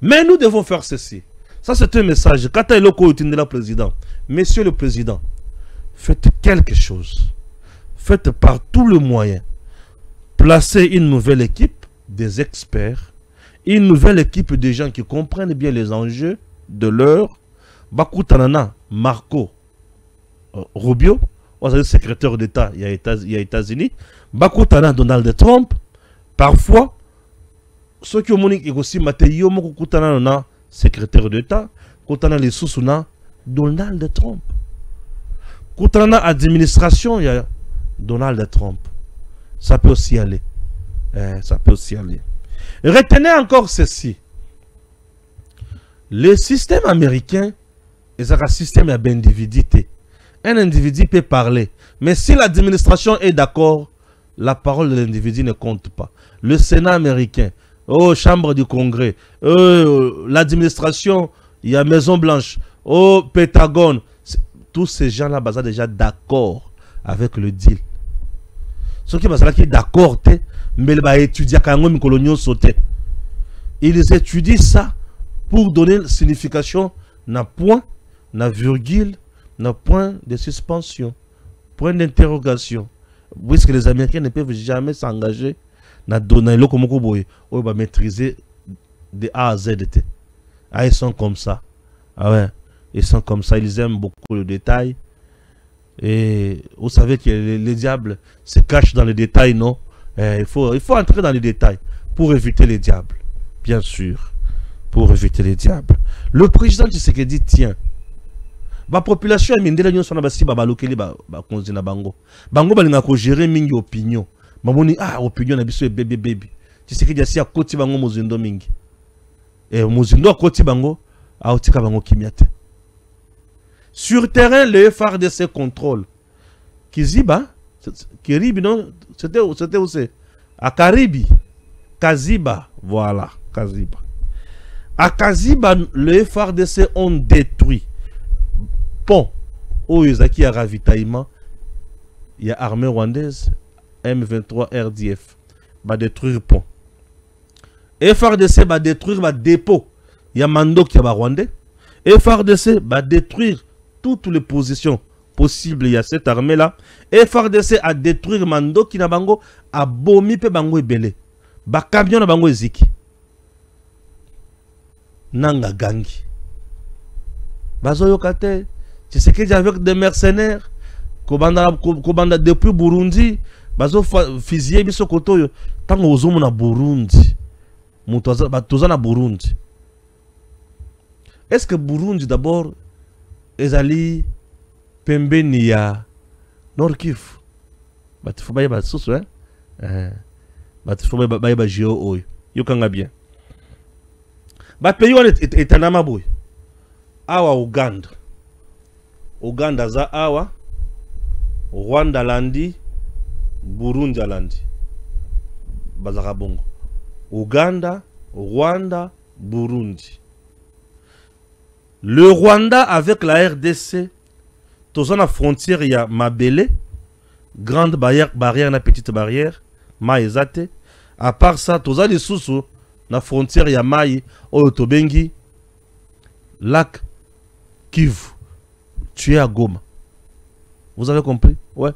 S3: Mais nous devons faire ceci. Ça c'est un message. Quand il est le président. Monsieur le président, faites quelque chose. Faites par tous les moyens. Placez une nouvelle équipe des experts. Une nouvelle équipe de gens qui comprennent bien les enjeux de l'heure. Bakutanana, Marco Rubio, secrétaire d'État, il y a États-Unis. Bakutana, Donald Trump. Parfois, ceux qui ont monique aussi, Mateo Mokutana, secrétaire d'État. Kutana les Sousuna, Donald Trump. Kutana administration, il y a Donald Trump. Ça peut aussi aller. Ça peut aussi aller. Retenez encore ceci. Le système américain est un système d'individualité. Un individu peut parler. Mais si l'administration est d'accord, la parole de l'individu ne compte pas. Le Sénat américain, Chambre du Congrès, l'administration, il y a Maison Blanche, Pentagone, tous ces gens-là sont déjà d'accord avec le deal. Ceux qui sont d'accord, mais ils étudient quand même coloniaux sauter. Ils étudient ça pour donner signification na point, na virgule, na point de suspension, point d'interrogation. Puisque les Américains ne peuvent jamais s'engager na donner le comme boy, on va maîtriser de A à Z. Ah, ils sont comme ça. Ah ouais, ils sont comme ça. Ils aiment beaucoup le détail. Et vous savez que les diables se cachent dans les détails, non? Il faut entrer dans les détails pour éviter les diables. Bien sûr, pour éviter les diables. Le président Tshisekedi tiens. La population est mindela nyo sona basi babalokeli ba konzi na bango. Bango balinga ko gérer mingi opinion. Mamoni opinion na biso baby. Tshisekedi asi akoti bango mozindo mingi. Mozindo akoti bango aotika bango kimiate. Sur terrain, le FARDC contrôle. Kiziba, Kiribi, non? C'était où c'est? À Karibi. Kaziba, voilà, Kaziba. À Kaziba, le FARDC ont détruit pont. Où il y a ravitaillement. Il y a armée rwandaise, M23 RDF. Va détruire pont. FARDC va détruire le dépôt. Il y a Mando qui est rwandais. FARDC va détruire toutes les positions possibles. Il y a cette armée là. FARDC a détruit Mando qui n'a bango a bomi pe bango ebele. Ba camion na bango eziki. Nanga gangi. Bazo yokate. Tu sais que j'ai avec des mercenaires. Kobanda depuis Burundi. Bazo fusiller biso koto. Tango ozomo na Burundi. Toza na Burundi. Est-ce que Burundi d'abord ezali pembeni ya Nord Kivu? Batifu baye ba susu batifu baye ba jio oyo. Yokanga bien. Ba pays wana etanama boy. Awa Uganda. Uganda za awa. Rwanda landi. Burundi landi. Bazaka bongo. Uganda, Rwanda, Burundi. Le Rwanda avec la RDC, tous la frontière, il y a Mabele, grande barrière, la petite barrière, Maezate. À part ça, tous les sous, la frontière Yamai, Oyotobengi, lac Kivu. Tu es à Goma. Vous avez compris? Ouais.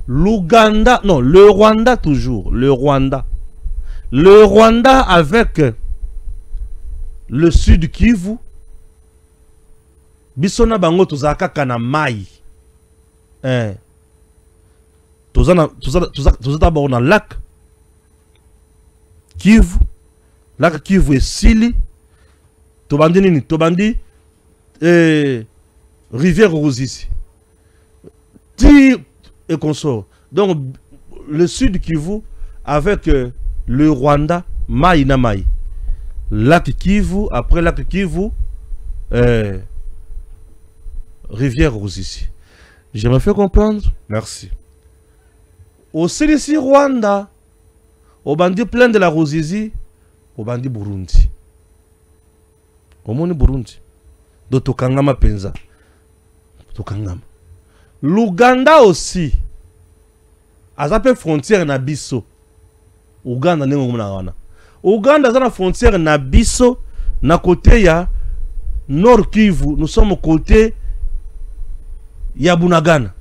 S3: L'Ouganda, non, le Rwanda toujours. Le Rwanda. Le Rwanda avec le sud Kivu. Bisona bango tozaka kana mai. Toza d'abord dans lac Kivu. Lac Kivu et Sili. Tobandi nini? Tobandi rivière Ruzizi. Et consort. Donc, le sud Kivu avec le Rwanda, Maï na Maï. Lac Kivu, après lac Kivu, rivière Ruzizi. Je me fais comprendre? Merci. Aussi ici, Rwanda, au bandit plein de la Ruzizi, au bandit Burundi. Au monde Burundi. Dotokangama Penza. Tokangama. L'Ouganda aussi. Azape frontière na biso. Ouganda n'est pas Ouganda a la frontière na biso. Na côté ya Nord Kivu. Nous sommes au côté ya Bunagana.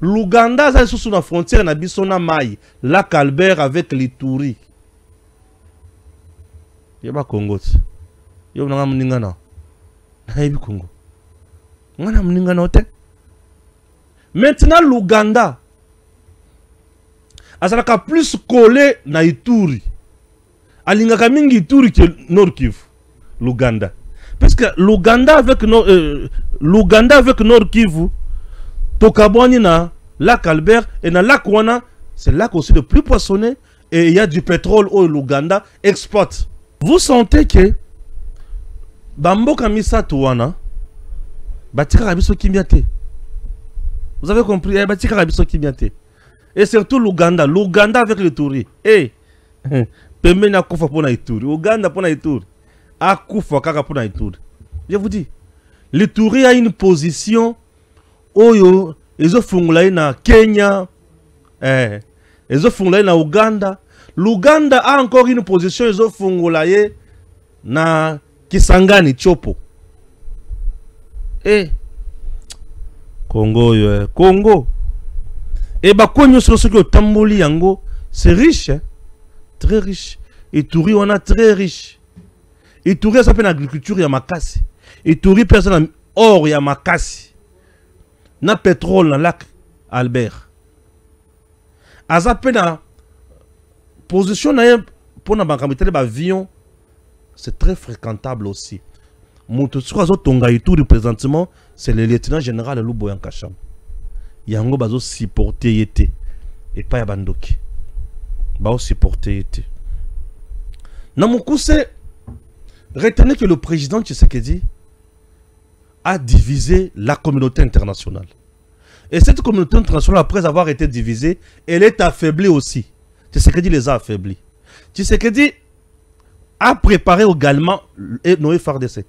S3: L'Ouganda a sous la frontière na biso na Maï. Lac Albert avec l'Ituri. Yaba Congo. Yo na mningana. Na yebi Congo. Ngana mningana ote. Maintenant, l'Ouganda a plus collé na Ituri. Alingaka mingi Ituri que Nord Kivu. L'Ouganda. Parce que l'Ouganda avec Nord Kivu, Tokabwani na lac Albert et na lac Wana, c'est là aussi le plus poissonné et il y a du pétrole où l'Ouganda exporte. Vous sentez que Bambo Kamisa Touana, Batika Rabiso Kimbiate. Vous avez compris? Et surtout l'Ouganda. L'Ouganda avec le Touri. Eh, Pembe na kufa pona Ituri. Ouganda pona Ituri. Akufa kaka pona Ituri. Je vous dis, le Touri a une position. Oyo, ils ont fondé na Kenya. Ils ont fondé na Ouganda. L'Ouganda a encore une position. Ils ont fondé na Kisangani, Chopo. Eh. Congo, Congo. Et bah, quand sur ce que Tamboli Yango, c'est riche, hein? Très riche. Et Touri, on a très riche. Et Touri, ça s'appelle l'agriculture, il y a Makasi. Et Touri, personne or, il y a Makasi. Na pétrole dans le lac Albert. A zappé na position pour na bankamité avion, c'est très fréquentable aussi. Motosuazo Tonga Ituri présentement, c'est le lieutenant général Louboyan Kacham. Yango bazo supporter yete et pas yabandoki. Bazo supporter yete. Namukuse, retenez que le président Tshisekedi a divisé la communauté internationale. Et cette communauté internationale, après avoir été divisée, elle est affaiblie aussi. Tshisekedi les a affaiblis. Tshisekedi a préparé également nos FARDC.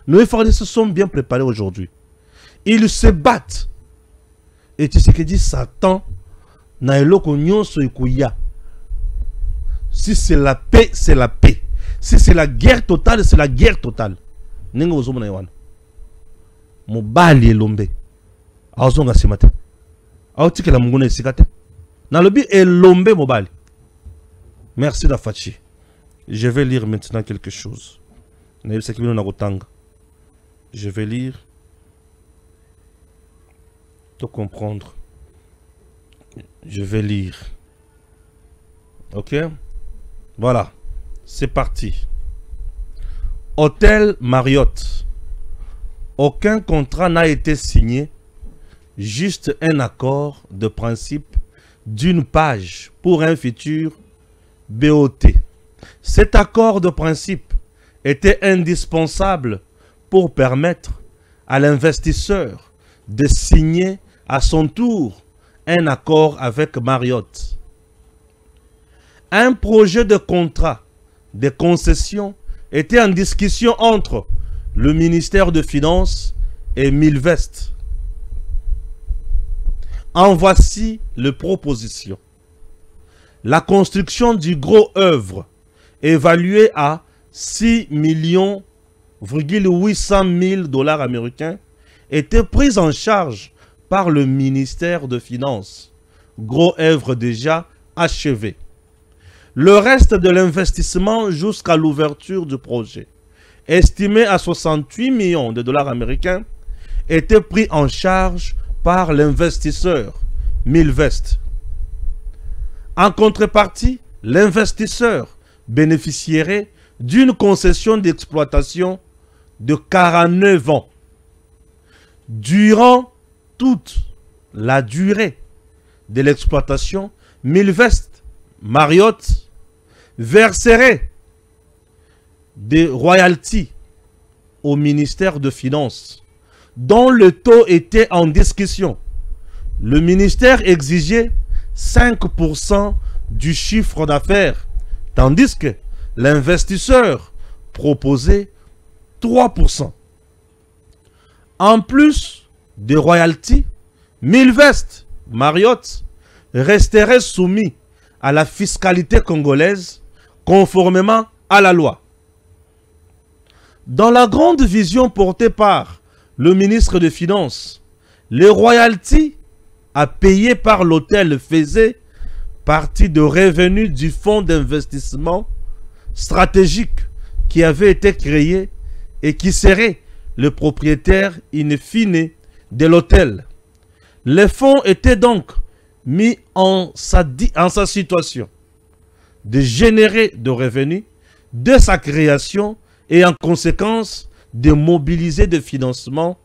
S3: Nos FARDC sont bien préparés aujourd'hui. Ils se battent. Et Tshisekedi s'attend na eloko nyonso ikuya. Si c'est la paix, c'est la paix. Si c'est la guerre totale, c'est la guerre totale. Nenga ozomona yawana. Mobali elombe. Azonga simate. Aotikela munguna esikate. Na lobi elombe mobali. Merci Dafachi. Je vais lire maintenant quelque chose. Je vais lire. Pour comprendre. Je vais lire. Ok? Voilà. C'est parti. Hôtel Marriott. Aucun contrat n'a été signé. Juste un accord de principe d'une page pour un futur BOT. Cet accord de principe était indispensable pour permettre à l'investisseur de signer à son tour un accord avec Marriott. Un projet de contrat de concession était en discussion entre le ministère de Finances et Milvest. En voici les propositions. La construction du gros œuvre évalué à 6,8 millions $, américains, étaient pris en charge par le ministère de Finances. Gros œuvre déjà achevée. Le reste de l'investissement jusqu'à l'ouverture du projet, estimé à 68 millions $, américains, était pris en charge par l'investisseur Milvest. En contrepartie, l'investisseur bénéficierait d'une concession d'exploitation de 49 ans. Durant toute la durée de l'exploitation, Milvest Marriott verserait des royalties au ministère de Finances, dont le taux était en discussion. Le ministère exigeait 5% du chiffre d'affaires, tandis que l'investisseur proposait 3%. En plus des royalties, Milvest Marriott resterait soumis à la fiscalité congolaise conformément à la loi. Dans la grande vision portée par le ministre des Finances, les royalties à payer par l'hôtel faisaient partie de revenus du fonds d'investissement stratégique qui avait été créé et qui serait le propriétaire in fine de l'hôtel. Les fonds étaient donc mis en sa situation de générer de revenus de sa création et en conséquence de mobiliser des financements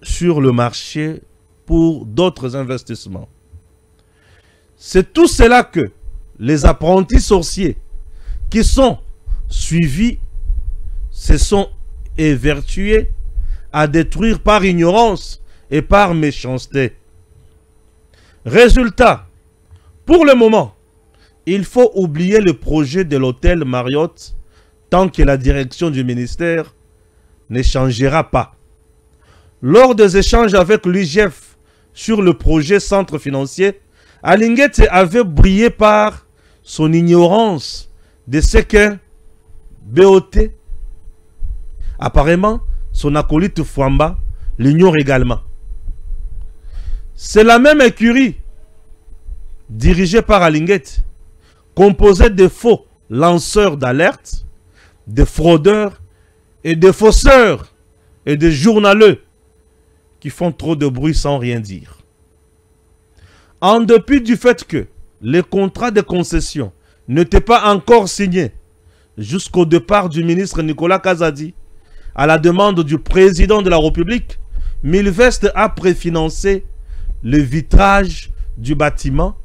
S3: sur le marché pour d'autres investissements. C'est tout cela que les apprentis sorciers qui sont suivis se sont évertués à détruire par ignorance et par méchanceté. Résultat, pour le moment, il faut oublier le projet de l'hôtel Marriott tant que la direction du ministère ne changera pas. Lors des échanges avec l'UGF sur le projet centre financier, Alinguet avait brillé par son ignorance de ce que BOT, apparemment son acolyte Fwamba, l'ignore également. C'est la même écurie dirigée par Alinguet, composée de faux lanceurs d'alerte, de fraudeurs et de fausseurs et de journaleux qui font trop de bruit sans rien dire. En dépit du fait que les contrats de concession n'étaient pas encore signés jusqu'au départ du ministre Nicolas Kazadi, à la demande du président de la République, Milvest a préfinancé le vitrage du bâtiment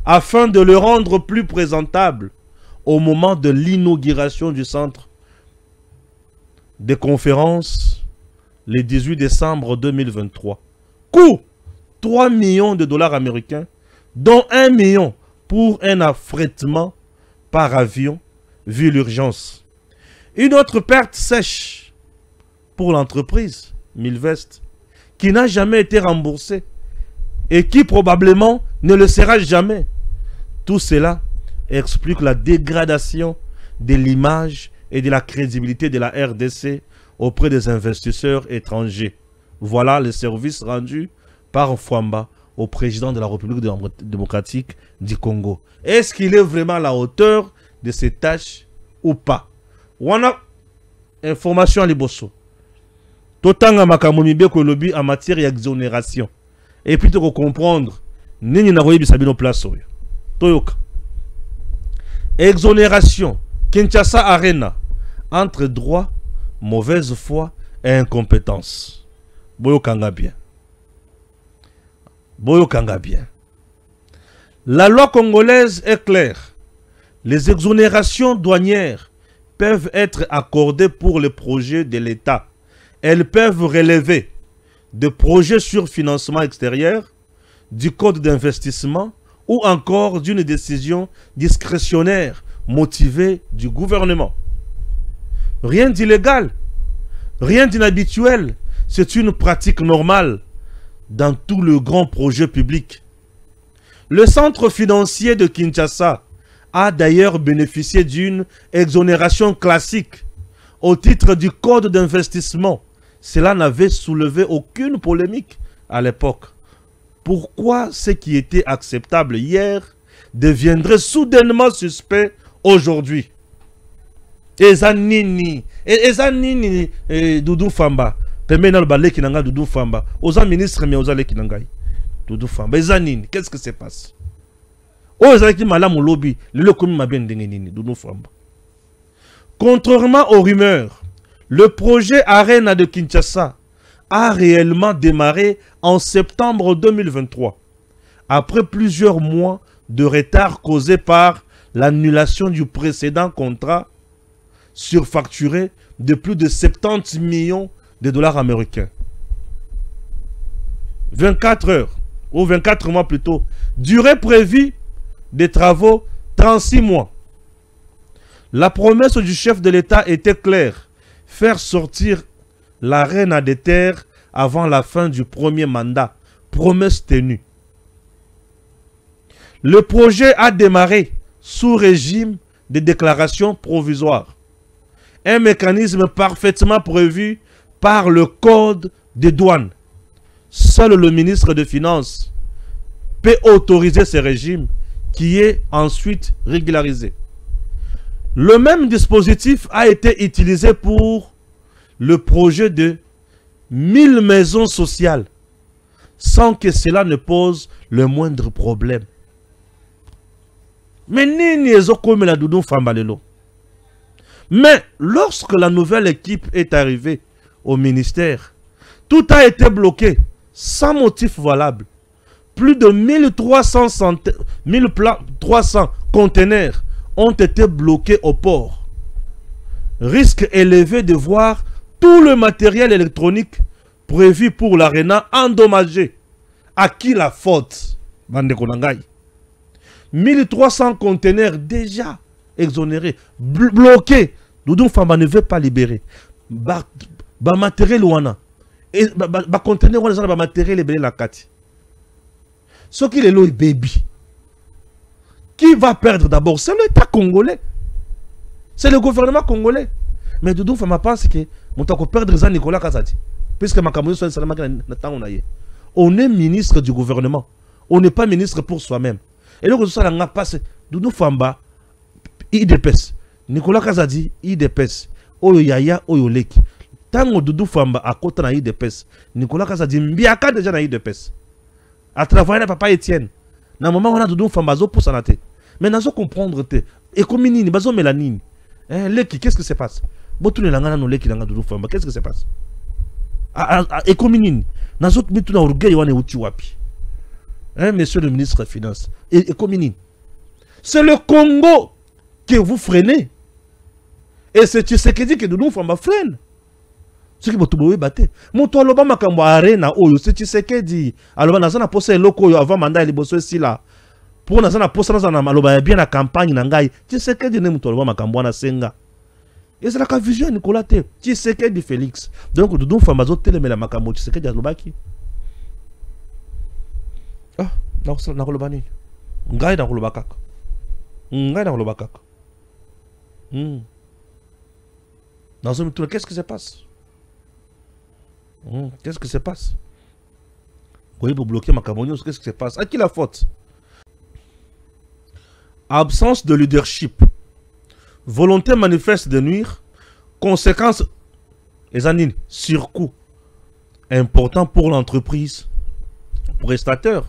S3: afin de le rendre plus présentable au moment de l'inauguration du centre de conférences le 18 décembre 2023. Coût 3 millions $, américains, dont 1 million pour un affrètement par avion vu l'urgence. Une autre perte sèche pour l'entreprise Milvest, qui n'a jamais été remboursée et qui probablement ne le sera jamais. Tout cela explique la dégradation de l'image et de la crédibilité de la RDC auprès des investisseurs étrangers. Voilà le service rendu par Fwamba au président de la République démocratique du Congo. Est-ce qu'il est vraiment à la hauteur de ses tâches ou pas? Wana information à Liboso. Totanga makamomibe ko lobby en matière d'exonération. Et puis tu comprendre nini na koyebi sabino place oyo. Toyoka. Exonération Kinshasa Arena entre droit, mauvaise foi et incompétence. Boyokanga bien. Boyokanga bien. La loi congolaise est claire. Les exonérations douanières peuvent être accordées pour les projets de l'État. Elles peuvent relever de projets sur financement extérieur, du code d'investissement ou encore d'une décision discrétionnaire motivée du gouvernement. Rien d'illégal, rien d'inhabituel, c'est une pratique normale dans tout le grand projet public. Le centre financier de Kinshasa a d'ailleurs bénéficié d'une exonération classique au titre du code d'investissement. Cela n'avait soulevé aucune polémique à l'époque. Pourquoi ce qui était acceptable hier deviendrait soudainement suspect aujourd'hui? Ezanini Doudou Famba. Pemena le balé qui n'a Doudou Famba. Aux ministres mais aux allés qui n'a Doudou Famba. Ezanini, qu'est-ce que se passe? Contrairement aux rumeurs, le projet Arena de Kinshasa a réellement démarré en septembre 2023, après plusieurs mois de retard causé par l'annulation du précédent contrat surfacturé de plus de 70 millions de dollars américains. 24 heures, ou 24 mois plus tôt, durée prévue des travaux, 36 mois. La promesse du chef de l'État était claire, faire sortir l'Arena des terres avant la fin du premier mandat. Promesse tenue. Le projet a démarré sous régime de déclaration provisoire. Un mécanisme parfaitement prévu par le Code des douanes. Seul le ministre des Finances peut autoriser ce régime qui est ensuite régularisé. Le même dispositif a été utilisé pour le projet de 1000 maisons sociales sans que cela ne pose le moindre problème. Mais lorsque la nouvelle équipe est arrivée au ministère, tout a été bloqué sans motif valable. Plus de 1300 conteneurs ont été bloqués au port. Risque élevé de voir tout le matériel électronique prévu pour l'Arena endommagé. À qui la faute? 1300 conteneurs déjà exonérés, bloqués. Doudou Famba ne veut pas libérer. Matériel wana. Et conteneur wana matériel libéré la kati. Ce qui est le baby. Qui va perdre d'abord? C'est l'État congolais. C'est le gouvernement congolais. Mais Doudou Famba pense que on va perdre Nicolas Kazadi. Puisque on est ministre du gouvernement. On n'est pas ministre pour soi-même. Et donc, ça n'a pas passé. Doudou Famba, IDPS. Nicolas Kazadi, IDPS. Oyo Yaya, Oyo Leki. Tango Doudou Famba à côté de IDPS. Nicolas Kazadi, Mbiaka déjà dans IDPS. À travailler na papa Etienne. Na moment on a Doudou Famba zo pour sanate. Mais nazo comprendre te. Et comme nini, bazo mélanine. Leki, qu'est-ce que se passe? Botu ne langana no Leki langa Doudou Famba, qu'est-ce que se passe? Et comme nini, nazo mitu na orgueil wane uti wapi. Monsieur le ministre des Finances. Et comme nini. C'est le Congo que vous freinez. Et c'est ce que dit que Doudou Famba freine. Ce qui vous battre. Mon toit l'obama kambo arena oyo c'est ce que dit. Alors nazana poser loko yo avant mandat liboso ici là. Pour nazana poser nazana maloba bien la campagne nangai. Tu sais que dit ne muto l'obama kambo na senga. Et c'est la vision Nicolas te. Tu sais que dit Félix. Donc Doudou Famba zo teleme la makambo tu sais que dit lobaki. Ah, na kolobani. Ngai na kolobaka. Ngai na kolobaka. Dans un tour, qu'est-ce qui se passe? Qu'est-ce qui se passe? Vous voyez, pour bloquer ma Cameroun, qu'est-ce qui se passe? À qui la faute? Absence de leadership. Volonté manifeste de nuire. Conséquences, les années, surcoût important pour l'entreprise, prestataire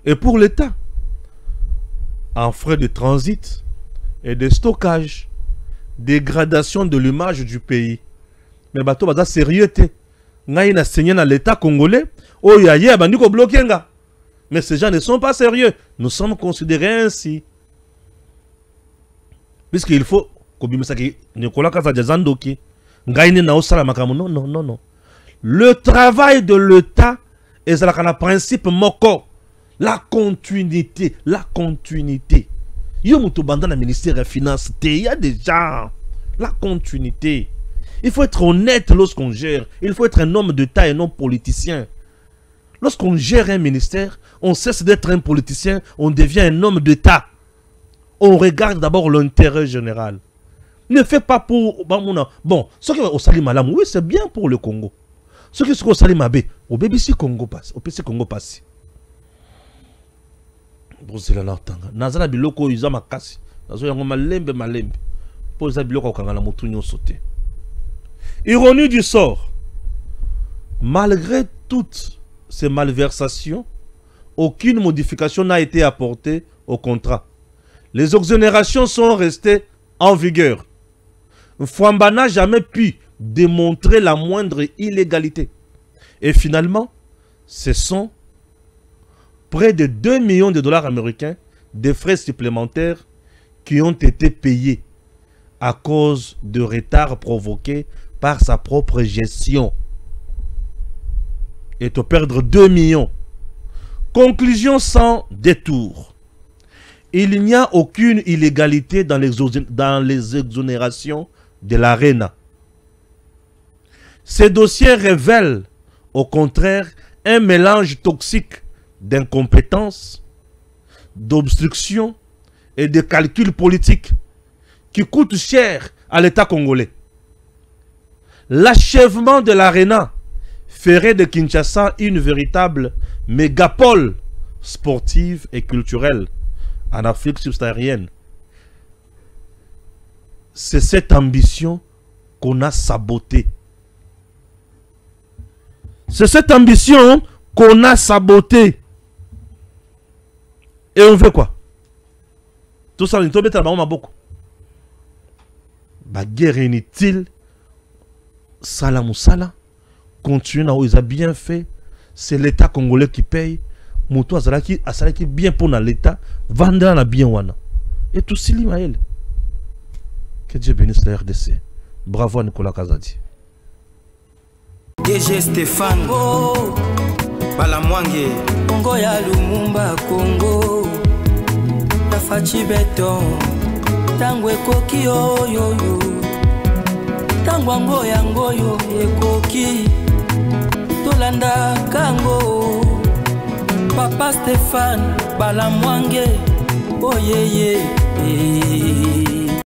S3: et pour l'État. En frais de transit et de stockage. Dégradation de l'image du pays. Mais bateau baza sérieux te. Ngai na signé na l'État congolais. Oh ya bandi ko bloquer nga. Mais ces gens ne sont pas sérieux. Nous sommes considérés ainsi. Puisqu'il faut kobimisa ki Nicolas Kazadi Zandoki. Ngai ne na osala makamu non. Le travail de l'État est la principe moko. La continuité. Yo mutu banda na ministère des Finances, il y a déjà la continuité. Il faut être honnête lorsqu'on gère. Il faut être un homme d'État et non politicien. Lorsqu'on gère un ministère, on cesse d'être un politicien, on devient un homme d'État. on regarde d'abord l'intérêt général. Ne fais pas pour... Bon, ce qui est au Salim Malam, oui, c'est bien pour le Congo. Ce qui est au Salim Abe, au BBC Congo passe. Au PC Congo passe. Brosela na tanga. Nazala biloko iza makasi. Nazo yango malembe. Poza biloko kangala mutu nyonso te. Ironie du sort. Malgré toutes ces malversations, aucune modification n'a été apportée au contrat. Les exonérations sont restées en vigueur. Fwamba n'a jamais pu démontrer la moindre illégalité. Et finalement, ce sont près de 2 millions de dollars américains de frais supplémentaires qui ont été payés à cause de retards provoqués par sa propre gestion. Et de perdre 2 millions. Conclusion sans détour. Il n'y a aucune illégalité dans les exonérations de l'ARENA. Ces dossiers révèlent au contraire un mélange toxique d'incompétence, d'obstruction et de calculs politiques qui coûtent cher à l'État congolais. L'achèvement de l'ARENA ferait de Kinshasa une véritable mégapole sportive et culturelle en Afrique subsaharienne. C'est cette ambition qu'on a sabotée. C'est cette ambition qu'on a sabotée. Et on veut quoi? Tout ça, on est tombé dans beaucoup. La guerre est inutile. Salam ou Salah. Continue à ils ont bien fait. C'est l'État congolais qui paye. Moutou Azalaki bien pour l'État. Vendre la bien wana. Et tout ça, Maël. Que Dieu bénisse la RDC. Bravo à Nicolas Kazadi.
S2: DG Stéphane
S1: Balamwange
S2: Congo ya Lumumba Congo Tafachi Beton Tangwe koki yo Tangwango yango yo ekoki Tolanda kango Papa Stéphane Balamwange Oh yeah yeah